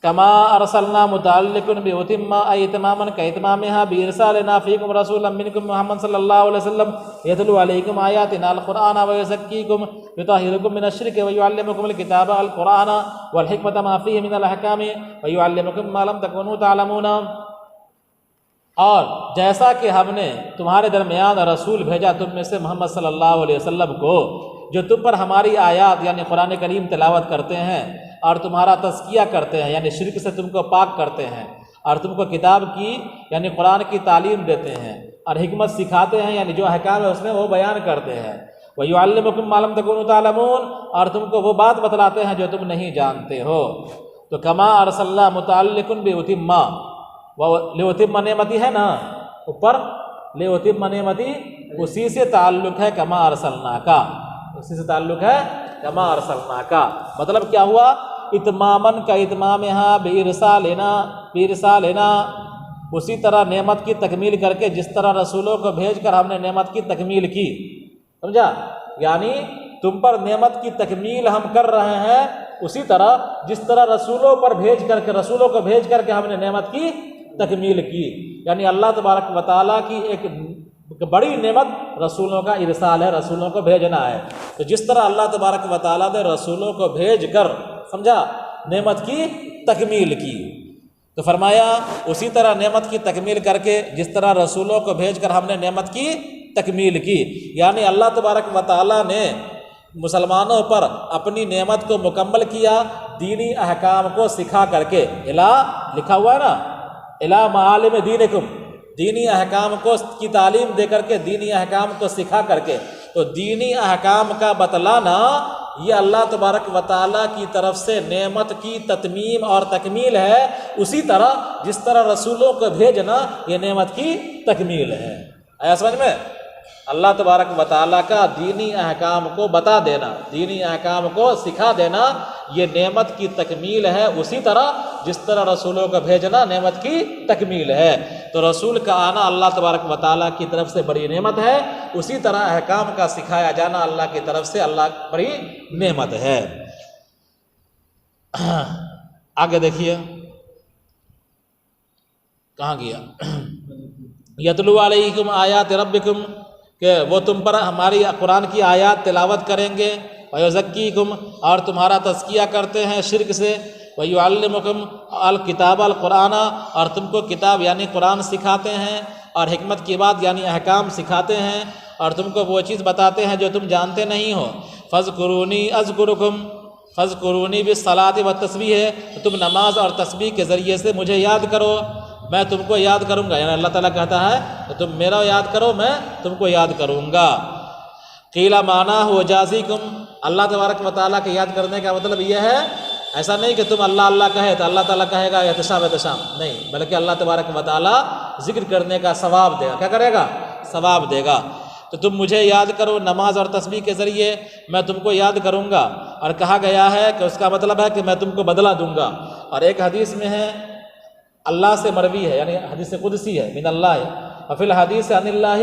کما ارسلنا متعلق بأتم ای اتماما کاتمامها بارسالنا فیکم رسولا منکم محمد صلی اللہ علیہ وسلم یتلو علیکم آیاتنا القرآن ویزکیکم یطہرکم من الشرک ویعلمکم الکتاب القرآن والحکمت ما فیہ من الاحکام ویعلمکم ما لم تکونوا تعلمون۔ اور جیسا کہ ہم نے تمہارے درمیان رسول بھیجا تم میں سے محمد صلی اللہ علیہ وسلم کو، جو تم پر ہماری آیات یعنی قرآن کریم تلاوت کرتے ہیں اور تمہارا تزکیہ کرتے ہیں، یعنی شرک سے تم کو پاک کرتے ہیں، اور تم کو کتاب کی یعنی قرآن کی تعلیم دیتے ہیں، اور حکمت سکھاتے ہیں، یعنی جو احکام ہے اس میں وہ بیان کرتے ہیں۔ وَيُعَلِّمُكُم مَّا لَمْ تَكُونُوا تَعْلَمُونَ، اور تم کو وہ بات بتلاتے ہیں جو تم نہیں جانتے ہو۔ تو کما ارسلنا متعلق بأتم، لِأُتِمَّ نعمتی ہے نا اوپر، لِأُتِمَّ نعمتی اسی سے تعلق ہے کما ارسلنا کا، اسی سے تعلق ہے کما ارسلنا کا۔ مطلب کیا ہوا، اتمامن کا اتمامہا بارسالنا، اسی طرح نعمت کی تکمیل کر کے جس طرح رسولوں کو بھیج کر ہم نے نعمت کی تکمیل کی، سمجھا، یعنی تم پر نعمت کی تکمیل ہم کر رہے ہیں اسی طرح جس طرح رسولوں پر بھیج کر کے، رسولوں کو بھیج کر کے ہم نے نعمت کی تکمیل کی، یعنی اللہ تبارک و تعالیٰ کی ایک بڑی نعمت رسولوں کا ارسال ہے، رسولوں کو بھیجنا ہے۔ تو جس طرح اللہ تبارک و تعالیٰ نے رسولوں کو بھیج کر، سمجھا، نعمت کی تکمیل کی، تو فرمایا اسی طرح نعمت کی تکمیل کر کے جس طرح رسولوں کو بھیج کر ہم نے نعمت کی تکمیل کی، یعنی اللہ تبارک و تعالیٰ نے مسلمانوں پر اپنی نعمت کو مکمل کیا دینی احکام کو سکھا کر کے، الا لکھا ہوا ہے نا، الا معالم دینکم، دینی احکام کو کی تعلیم دے کر کے، دینی احکام کو سکھا کر کے۔ تو دینی احکام کا بتلانا یہ اللہ تبارک و تعالیٰ کی طرف سے نعمت کی تتمیم اور تکمیل ہے، اسی طرح جس طرح رسولوں کو بھیجنا یہ نعمت کی تکمیل ہے۔ آیا سمجھ میں؟ اللہ تبارک و تعالیٰ کا دینی احکام کو بتا دینا، دینی احکام کو سکھا دینا یہ نعمت کی تکمیل ہے، اسی طرح جس طرح رسولوں کو بھیجنا نعمت کی تکمیل ہے۔ تو رسول کا آنا اللہ تبارک و تعالیٰ کی طرف سے بڑی نعمت ہے، اسی طرح احکام کا سکھایا جانا اللہ کی طرف سے اللہ بڑی نعمت ہے۔ آگے دیکھیے کہاں گیا، یتلو علیکم آیات ربکم، کہ وہ تم پر ہماری قرآن کی آیات تلاوت کریں گے، ویزکیکم، اور تمہارا تزکیہ کرتے ہیں شرک سے، ویعلمکم الکتاب القرآن، اور تم کو کتاب یعنی قرآن سکھاتے ہیں، اور حکمت کی بات یعنی احکام سکھاتے ہیں، اور تم کو وہ چیز بتاتے ہیں جو تم جانتے نہیں ہو۔ فاذکرونی اذکرکم، فاذکرونی بالصلاۃ والتسبیح ہے، تو تم نماز اور تسبیح کے ذریعے سے مجھے یاد کرو، میں تم کو یاد کروں گا، یعنی اللہ تعالیٰ کہتا ہے کہ تم میرا یاد کرو، میں تم کو یاد کروں گا۔ قیل معنیٰ وجازیکم، اللہ تبارک و تعالیٰ کے یاد کرنے کا مطلب یہ ہے، ایسا نہیں کہ تم اللہ اللہ کہے تو اللہ تعالیٰ کہے گا احتشام احتشام، نہیں، بلکہ اللہ تبارک و تعالیٰ ذکر کرنے کا ثواب دے گا، کیا کرے گا؟ ثواب دے گا۔ تو تم مجھے یاد کرو نماز اور تسبیح کے ذریعے، میں تم کو یاد کروں گا۔ اور کہا گیا ہے کہ اس کا مطلب ہے کہ میں تم کو بدلہ دوں گا۔ اور ایک حدیث میں ہے اللہ سے مروی ہے، یعنی حدیث قدسی ہے، من اللہ، وفی الحدیث عن اللہ،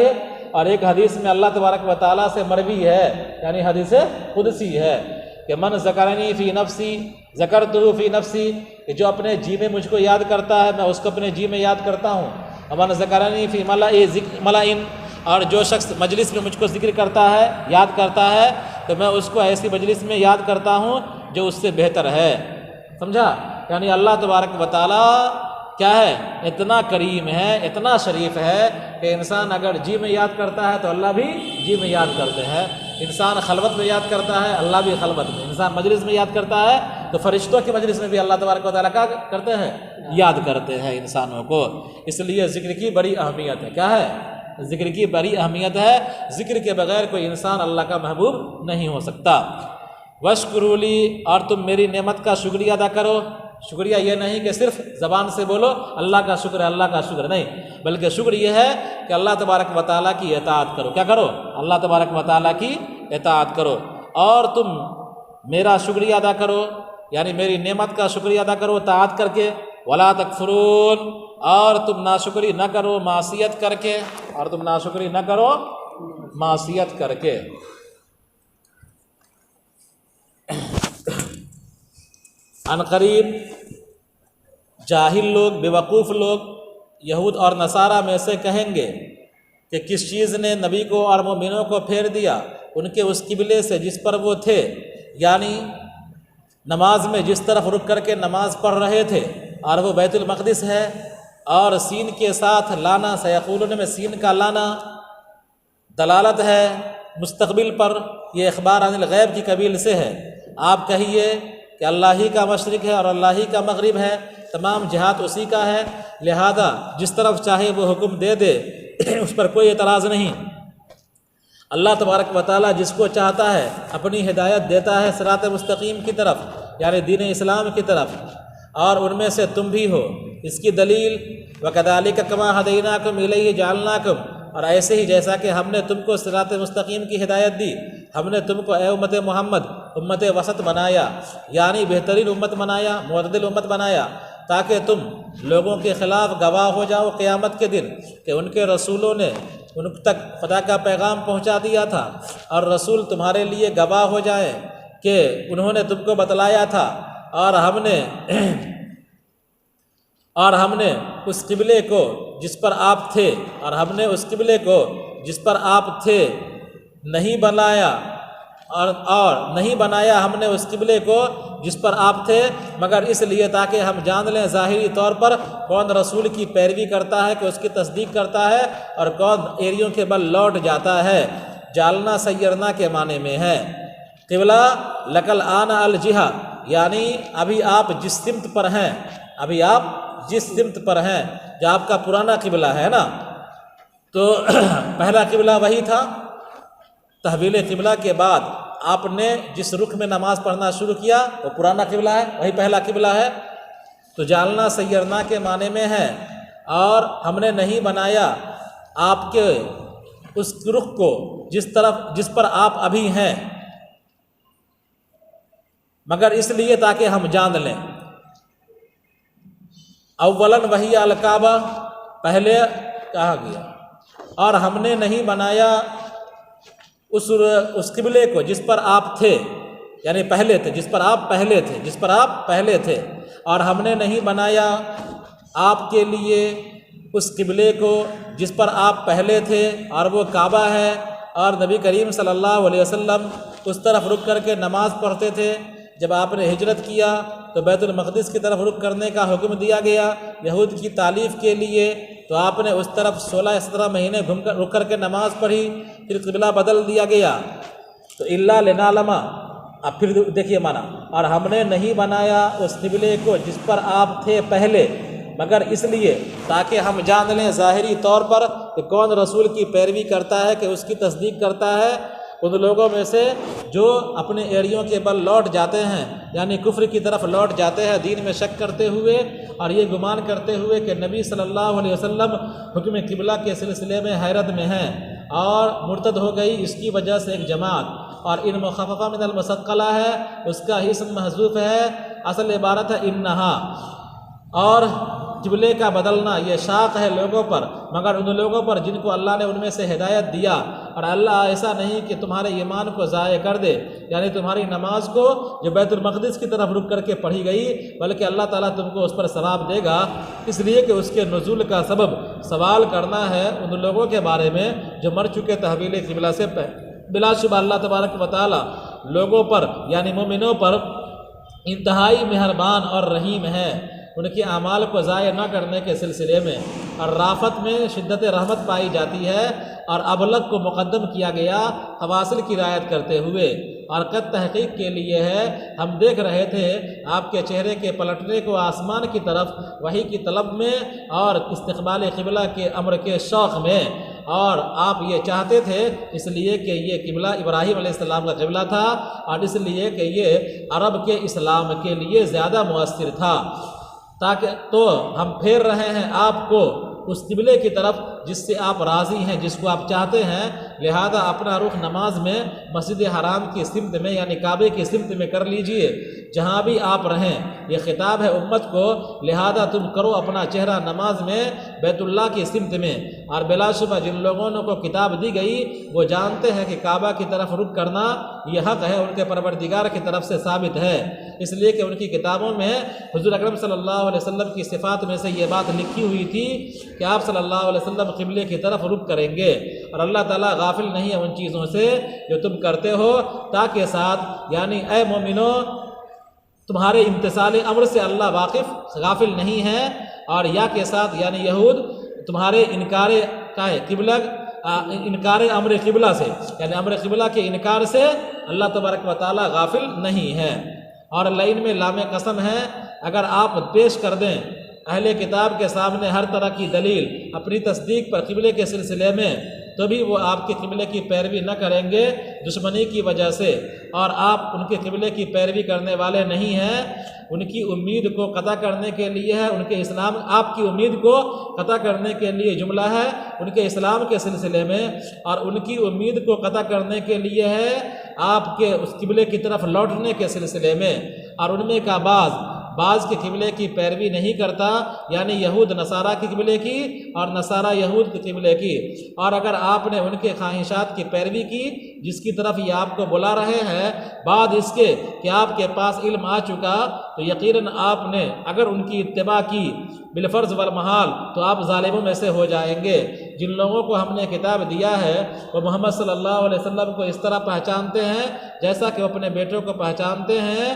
اور ایک حدیث میں اللہ تبارک و تعالیٰ سے مروی ہے، یعنی حدیث قدسی ہے کہ من ذکرنی فی نفسی ذکرتہ فی نفسی، کہ جو اپنے جی میں مجھ کو یاد کرتا ہے میں اس کو اپنے جی میں یاد کرتا ہوں۔ ومن ذکرنی فی ملئ، اور جو شخص مجلس میں مجھ کو ذکر کرتا ہے، یاد کرتا ہے، تو میں اس کو ایسی مجلس میں یاد کرتا ہوں جو اس سے بہتر ہے۔ سمجھا؟ یعنی اللہ تبارک و تعالیٰ کیا ہے؟ اتنا کریم ہے، اتنا شریف ہے کہ انسان اگر جی میں یاد کرتا ہے تو اللہ بھی جی میں یاد کرتے ہیں۔ انسان خلوت میں یاد کرتا ہے، اللہ بھی خلوت میں۔ انسان مجلس میں یاد کرتا ہے تو فرشتوں کی مجلس میں بھی اللہ تبارک و تعالیٰ کیا کرتے ہیں؟ یاد کرتے ہیں انسانوں کو۔ اس لیے ذکر کی بڑی اہمیت ہے۔ کیا ہے؟ ذکر کی بڑی اہمیت ہے۔ ذکر کے بغیر کوئی انسان اللہ کا محبوب نہیں ہو سکتا۔ واشکروا لی، اور تم میری نعمت کا شکریہ ادا کرو۔ شکریہ یہ نہیں کہ صرف زبان سے بولو اللہ کا شکر ہے، اللہ کا شکر، نہیں، بلکہ شکر یہ ہے کہ اللہ تبارک و تعالیٰ کی اطاعت کرو۔ کیا کرو؟ اللہ تبارک و تعالیٰ کی اطاعت کرو۔ اور تم میرا شکریہ ادا کرو، یعنی میری نعمت کا شکریہ ادا کرو اطاعت کر کے۔ ولا تکفرون، اور تم ناشکری نہ کرو معصیت کر کے، اور تم ناشکری نہ کرو معصیت کر کے۔ عن قریب جاہل لوگ، بیوقوف لوگ، یہود اور نصارہ میں سے کہیں گے کہ کس چیز نے نبی کو اور مومنوں کو پھیر دیا ان کے اس قبلے سے جس پر وہ تھے، یعنی نماز میں جس طرف رک کر کے نماز پڑھ رہے تھے، اور وہ بیت المقدس ہے۔ اور سین کے ساتھ لانا، سیقولون میں سین کا لانا دلالت ہے مستقبل پر، یہ اخبار عن الغیب کی قبیل سے ہے۔ آپ کہیے کہ اللہ ہی کا مشرق ہے اور اللہ ہی کا مغرب ہے، تمام جہات اسی کا ہے، لہذا جس طرف چاہے وہ حکم دے دے اس پر کوئی اعتراض نہیں۔ اللہ تبارک و تعالیٰ جس کو چاہتا ہے اپنی ہدایت دیتا ہے صراط مستقیم کی طرف، یعنی دین اسلام کی طرف، اور ان میں سے تم بھی ہو۔ اس کی دلیل وَكَذَلِكَ كَمَا هَدَيْنَاكُمْ إِلَيْهِ جَعَلْنَاكُمْ، اور ایسے ہی جیسا کہ ہم نے تم کو صراط مستقیم کی ہدایت دی، ہم نے تم کو اے امت محمد امت وسط بنایا، یعنی بہترین امت بنایا، معتدل امت بنایا، تاکہ تم لوگوں کے خلاف گواہ ہو جاؤ قیامت کے دن کہ ان کے رسولوں نے ان تک خدا کا پیغام پہنچا دیا تھا، اور رسول تمہارے لیے گواہ ہو جائے کہ انہوں نے تم کو بتلایا تھا، اور ہم نے اس قبلے کو جس پر آپ تھے، اور ہم نے اس قبلے کو جس پر آپ تھے نہیں بنایا، اور نہیں بنایا ہم نے اس قبلے کو جس پر آپ تھے، مگر اس لیے تاکہ ہم جان لیں ظاہری طور پر کون رسول کی پیروی کرتا ہے کہ اس کی تصدیق کرتا ہے، اور کون ایریوں کے بل لوٹ جاتا ہے۔ جالنا سیرنا کے معنی میں ہے۔ قبلہ لکل آنا الجہہ، یعنی ابھی آپ جس سمت پر ہیں، ابھی آپ جس سمت پر ہیں، جو آپ کا پرانا قبلہ ہے نا، تو پہلا قبلہ وہی تھا، تحویل قبلہ کے بعد آپ نے جس رخ میں نماز پڑھنا شروع کیا وہ پرانا قبلہ ہے، وہی پہلا قبلہ ہے۔ تو جالنا سیرنا کے معنی میں ہے، اور ہم نے نہیں بنایا آپ کے اس رخ کو جس پر آپ ابھی ہیں، مگر اس لیے تاکہ ہم جان لیں۔ اولاً وہی الکعبہ، پہلے کہا گیا، اور ہم نے نہیں بنایا اس قبلے کو جس پر آپ تھے، یعنی پہلے تھے، جس پر آپ پہلے تھے، اور ہم نے نہیں بنایا آپ کے لیے اس قبلے کو جس پر آپ پہلے تھے، اور وہ کعبہ ہے، اور نبی کریم صلی اللہ علیہ وسلم اس طرف رک کر کے نماز پڑھتے تھے۔ جب آپ نے ہجرت کیا تو بیت المقدس کی طرف رخ کرنے کا حکم دیا گیا یہود کی تالیف کے لیے، تو آپ نے اس طرف 16-17 مہینے رک کر کے نماز پڑھی، پھر قبلہ بدل دیا گیا۔ تو اللہ لنعلم، اب پھر دیکھیے معنی، اور ہم نے نہیں بنایا اس قبلے کو جس پر آپ تھے پہلے، مگر اس لیے تاکہ ہم جان لیں ظاہری طور پر کہ کون رسول کی پیروی کرتا ہے، کہ اس کی تصدیق کرتا ہے، ان لوگوں میں سے جو اپنے ایریوں کے بل لوٹ جاتے ہیں، یعنی کفر کی طرف لوٹ جاتے ہیں دین میں شک کرتے ہوئے، اور یہ گمان کرتے ہوئے کہ نبی صلی اللہ علیہ وسلم حکم قبلہ کے سلسلے میں حیرت میں ہیں، اور مرتد ہو گئی اس کی وجہ سے ایک جماعت، اور ان مخففہ من المثقلہ ہے، اس کا ہی اسم محذوف ہے، اصل عبارت ہے انہا۔ اور قبلے کا بدلنا یہ شاق ہے لوگوں پر، مگر ان لوگوں پر جن کو اللہ نے ان میں سے ہدایت دیا، اور اللہ ایسا نہیں کہ تمہارے ایمان کو ضائع کر دے، یعنی تمہاری نماز کو جو بیت المقدس کی طرف رک کر کے پڑھی گئی، بلکہ اللہ تعالیٰ تم کو اس پر ثواب دے گا، اس لیے کہ اس کے نزول کا سبب سوال کرنا ہے ان لوگوں کے بارے میں جو مر چکے تحویل قبلہ سے بلا شبہ اللہ تبارک و تعالیٰ لوگوں پر یعنی مومنوں پر انتہائی مہربان اور رحیم ہے، ان کے اعمال کو ضائع نہ کرنے کے سلسلے میں۔ اور رافت میں شدت رحمت پائی جاتی ہے، اور ابلغ کو مقدم کیا گیا فواصل کی رعایت کرتے ہوئے، اور قد تحقیق کے لیے ہے ہم دیکھ رہے تھے آپ کے چہرے کے پلٹنے کو آسمان کی طرف وحی کی طلب میں، اور استقبال قبلہ کے امر کے شوق میں، اور آپ یہ چاہتے تھے اس لیے کہ یہ قبلہ ابراہیم علیہ السلام کا قبلہ تھا، اور اس لیے کہ یہ عرب کے اسلام کے لیے زیادہ مؤثر تھا، تاکہ تو ہم پھیر رہے ہیں آپ کو اس قبلے کی طرف جس سے آپ راضی ہیں، جس کو آپ چاہتے ہیں، لہذا اپنا رخ نماز میں مسجد حرام کی سمت میں یعنی کعبے کی سمت میں کر لیجئے جہاں بھی آپ رہیں۔ یہ خطاب ہے امت کو، لہذا تم کرو اپنا چہرہ نماز میں بیت اللہ کی سمت میں۔ اور بلا شبہ جن لوگوں کو کتاب دی گئی وہ جانتے ہیں کہ کعبہ کی طرف رخ کرنا یہ حق ہے، ان کے پروردگار کی طرف سے ثابت ہے، اس لیے کہ ان کی کتابوں میں حضور اکرم صلی اللہ علیہ وسلم کی صفات میں سے یہ بات لکھی ہوئی تھی کہ آپ صلی اللہ علیہ وسلم قبلے کی طرف رخ کریں گے، اور اللہ تعالیٰ غافل نہیں ہے ان چیزوں سے جو تم کرتے ہو، تاکہ ساتھ یعنی اے مومنو تمہارے امتثال امر سے اللہ واقف غافل نہیں ہے، اور یا کے ساتھ یعنی یہود تمہارے انکار امر قبلہ سے یعنی امر قبلہ کے انکار سے اللہ تبارک و تعالیٰ غافل نہیں ہے۔ اور لائن میں لام قسم ہے، اگر آپ پیش کر دیں اہل کتاب کے سامنے ہر طرح کی دلیل اپنی تصدیق پر قبلے کے سلسلے میں، تو بھی وہ آپ کے قبلے کی پیروی نہ کریں گے دشمنی کی وجہ سے، اور آپ ان کے قبلے کی پیروی کرنے والے نہیں ہیں، ان کی امید کو قطع کرنے کے لیے ہے، ان کے اسلام آپ کی امید کو قطع کرنے کے لیے جملہ ہے ان کے اسلام کے سلسلے میں، اور ان کی امید کو قطع کرنے کے لیے ہے آپ کے اس قبلے کی طرف لوٹنے کے سلسلے میں۔ اور ان میں کا بعض کے قبلے کی پیروی نہیں کرتا، یعنی یہود نصارہ کی قبلے کی اور نصارہ یہود کے قبلے کی، اور اگر آپ نے ان کے خواہشات کی پیروی کی جس کی طرف یہ آپ کو بلا رہے ہیں بعد اس کے کہ آپ کے پاس علم آ چکا، تو یقیناً آپ نے اگر ان کی اتباع کی بالفرض والمحال تو آپ ظالموں میں سے ہو جائیں گے۔ جن لوگوں کو ہم نے کتاب دیا ہے وہ محمد صلی اللہ علیہ وسلم کو اس طرح پہچانتے ہیں جیسا کہ وہ اپنے بیٹوں کو پہچانتے ہیں،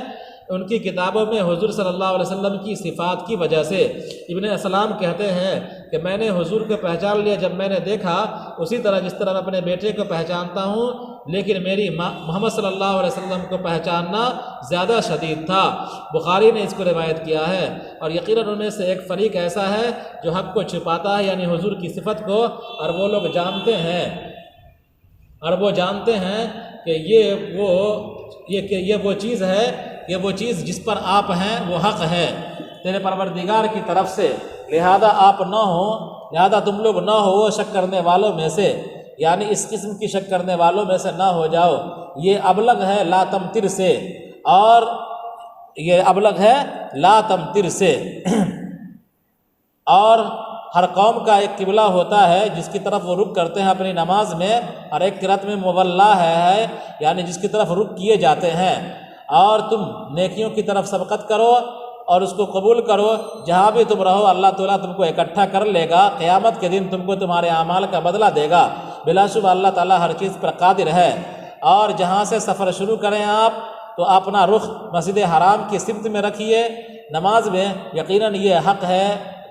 ان کی کتابوں میں حضور صلی اللہ علیہ وسلم کی صفات کی وجہ سے۔ ابن اسلام کہتے ہیں کہ میں نے حضور کو پہچان لیا جب میں نے دیکھا اسی طرح جس طرح میں اپنے بیٹے کو پہچانتا ہوں، لیکن میری محمد صلی اللہ علیہ وسلم کو پہچاننا زیادہ شدید تھا۔ بخاری نے اس کو روایت کیا ہے، اور یقیناً ان میں سے ایک فریق ایسا ہے جو حق کو چھپاتا ہے یعنی حضور کی صفت کو، اور وہ لوگ جانتے ہیں کہ یہ وہ چیز جس پر آپ ہیں وہ حق ہے تیرے پروردگار کی طرف سے، لہذا تم لوگ نہ ہو شک کرنے والوں میں سے، یعنی اس قسم کی شک کرنے والوں میں سے نہ ہو جاؤ۔ یہ ابلغ ہے لا تمتر سے، اور یہ ابلغ ہے لا تمتر سے۔ اور ہر قوم کا ایک قبلہ ہوتا ہے جس کی طرف وہ رخ کرتے ہیں اپنی نماز میں، اور ایک قرأت میں مولا ہے یعنی جس کی طرف رخ کیے جاتے ہیں، اور تم نیکیوں کی طرف سبقت کرو اور اس کو قبول کرو، جہاں بھی تم رہو اللہ تعالیٰ تم کو اکٹھا کر لے گا، قیامت کے دن تم کو تمہارے اعمال کا بدلہ دے گا، بلا شبہ اللہ تعالیٰ ہر چیز پر قادر ہے۔ اور جہاں سے سفر شروع کریں آپ تو اپنا رخ مسجد حرام کی سمت میں رکھیے نماز میں، یقیناً یہ حق ہے،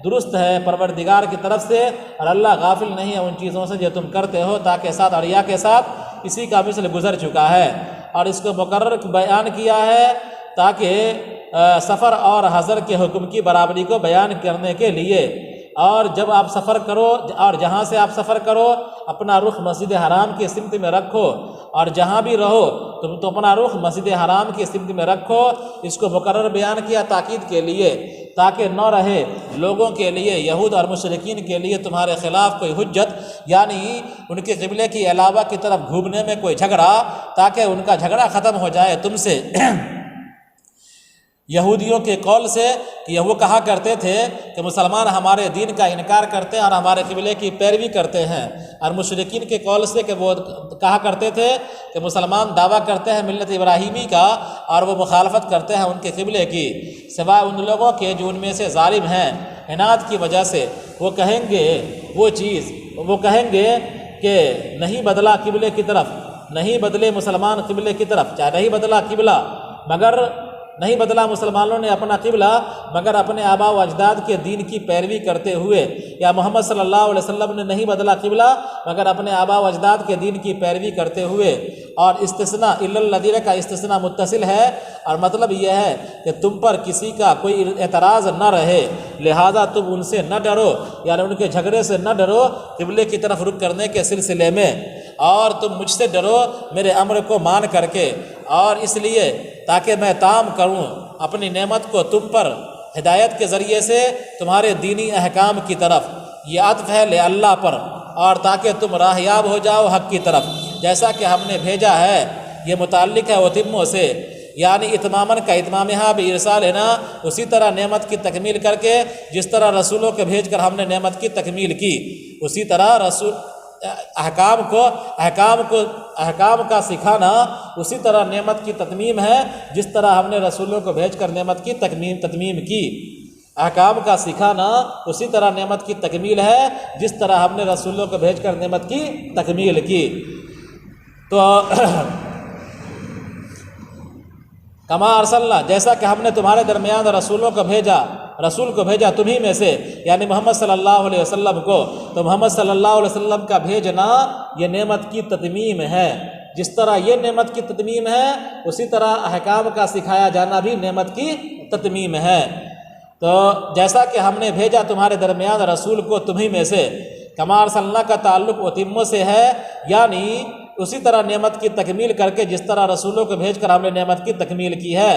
درست ہے پروردگار کی طرف سے، اور اللہ غافل نہیں ہے ان چیزوں سے جو تم کرتے ہو، تاکہ ساتھ اور یا کے ساتھ اسی کا مثل گزر چکا ہے، اور اس کو مقرر بیان کیا ہے تاکہ سفر اور حضر کے حکم کی برابری کو بیان کرنے کے لیے۔ اور جب آپ سفر کرو اور جہاں سے آپ سفر کرو اپنا رخ مسجد حرام کی سمت میں رکھو، اور جہاں بھی رہو تم تو اپنا رخ مسجد حرام کی سمت میں رکھو، اس کو مقرر بیان کیا تاکید کے لیے، تاکہ نہ رہے لوگوں کے لیے، یہود اور مشرکین کے لیے تمہارے خلاف کوئی حجت یعنی ان کے قبلے کی علاوہ کی طرف گھومنے میں کوئی جھگڑا، تاکہ ان کا جھگڑا ختم ہو جائے تم سے۔ یہودیوں کے قول سے کہ وہ کہا کرتے تھے کہ مسلمان ہمارے دین کا انکار کرتے ہیں اور ہمارے قبلے کی پیروی کرتے ہیں، اور مشرکین کے قول سے کہ وہ کہا کرتے تھے کہ مسلمان دعویٰ کرتے ہیں ملت ابراہیمی کا اور وہ مخالفت کرتے ہیں ان کے قبلے کی، سوائے ان لوگوں کے جو ان میں سے ظالم ہیں عناد کی وجہ سے۔ وہ کہیں گے وہ کہیں گے کہ نہیں بدلا قبلے کی طرف، نہیں بدلے مسلمان قبلے کی طرف، چاہے نہیں بدلا قبلہ مگر نہیں بدلا مسلمانوں نے اپنا قبلہ مگر اپنے آباء و اجداد کے دین کی پیروی کرتے ہوئے، یا محمد صلی اللہ علیہ وسلم نے نہیں بدلا قبلہ مگر اپنے آباء و اجداد کے دین کی پیروی کرتے ہوئے۔ اور استثناء الا الذین کا استثناء متصل ہے، اور مطلب یہ ہے کہ تم پر کسی کا کوئی اعتراض نہ رہے، لہذا تم ان سے نہ ڈرو، یعنی ان کے جھگڑے سے نہ ڈرو قبلے کی طرف رخ کرنے کے سلسلے میں، اور تم مجھ سے ڈرو میرے امر کو مان کر کے، اور اس لیے تاکہ میں تام کروں اپنی نعمت کو تم پر ہدایت کے ذریعے سے تمہارے دینی احکام کی طرف۔ یہ عطف ہے اللہ پر، اور تاکہ تم راہیاب ہو جاؤ حق کی طرف، جیسا کہ ہم نے بھیجا ہے۔ یہ متعلق ہے اتموں سے، یعنی اتمامن کا اتمامہا بارسالنا، اسی طرح نعمت کی تکمیل کر کے جس طرح رسولوں کو بھیج کر ہم نے نعمت کی تکمیل کی، اسی طرح رسول احکام کا سکھانا اسی طرح نعمت کی تتمیم ہے جس طرح ہم نے رسولوں کو بھیج کر نعمت کی تتمیم کی۔ احکام کا سکھانا اسی طرح نعمت کی تکمیل ہے جس طرح ہم نے رسولوں کو بھیج کر نعمت کی تکمیل کی۔ تو کما ارسلنا، جیسا کہ ہم نے تمہارے درمیان رسول کو بھیجا تمہیں میں سے، یعنی محمد صلی اللہ علیہ وسلم کو، تو محمد صلی اللہ علیہ وسلم کا بھیجنا یہ نعمت کی تتمیم ہے۔ جس طرح یہ نعمت کی تتمیم ہے اسی طرح احکام کا سکھایا جانا بھی نعمت کی تتمیم ہے۔ تو جیسا کہ ہم نے بھیجا تمہارے درمیان رسول کو تمہیں میں سے، کما ارسلنا کا تعلق اتموں سے ہے، یعنی اسی طرح نعمت کی تکمیل کر کے جس طرح رسولوں کو بھیج کر ہم نے نعمت کی تکمیل کی ہے،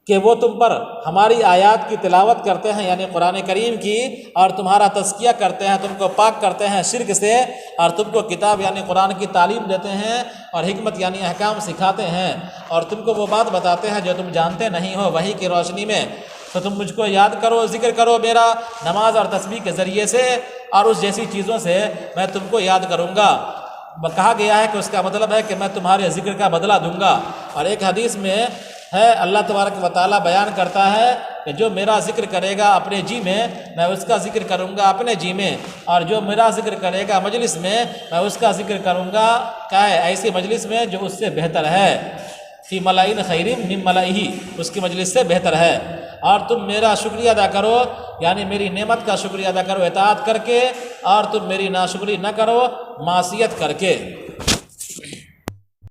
کہ وہ تم پر ہماری آیات کی تلاوت کرتے ہیں، یعنی قرآن کریم کی، اور تمہارا تزکیہ کرتے ہیں، تم کو پاک کرتے ہیں شرک سے، اور تم کو کتاب یعنی قرآن کی تعلیم دیتے ہیں، اور حکمت یعنی احکام سکھاتے ہیں، اور تم کو وہ بات بتاتے ہیں جو تم جانتے نہیں ہو وحی کی روشنی میں۔ تو تم مجھ کو یاد کرو، ذکر کرو میرا نماز اور تسبیح کے ذریعے سے، اور اس جیسی چیزوں سے میں تم کو یاد کروں گا۔ کہا گیا ہے کہ اس کا مطلب ہے کہ میں تمہارے ذکر کا بدلہ دوں گا۔ اور ایک حدیث میں ہے اللہ تبارک و تعالیٰ بیان کرتا ہے کہ جو میرا ذکر کرے گا اپنے جی میں اس کا ذکر کروں گا اپنے جی میں، اور جو میرا ذکر کرے گا مجلس میں اس کا ذکر کروں گا کیا ہے ایسی مجلس میں جو اس سے بہتر ہے، فی ملائن خیر من ملائہ، اس کی مجلس سے بہتر ہے۔ اور تم میرا شکریہ ادا کرو، یعنی میری نعمت کا شکریہ ادا کرو اطاعت کر کے، اور تم میری ناشکری نہ کرو معصیت کر کے۔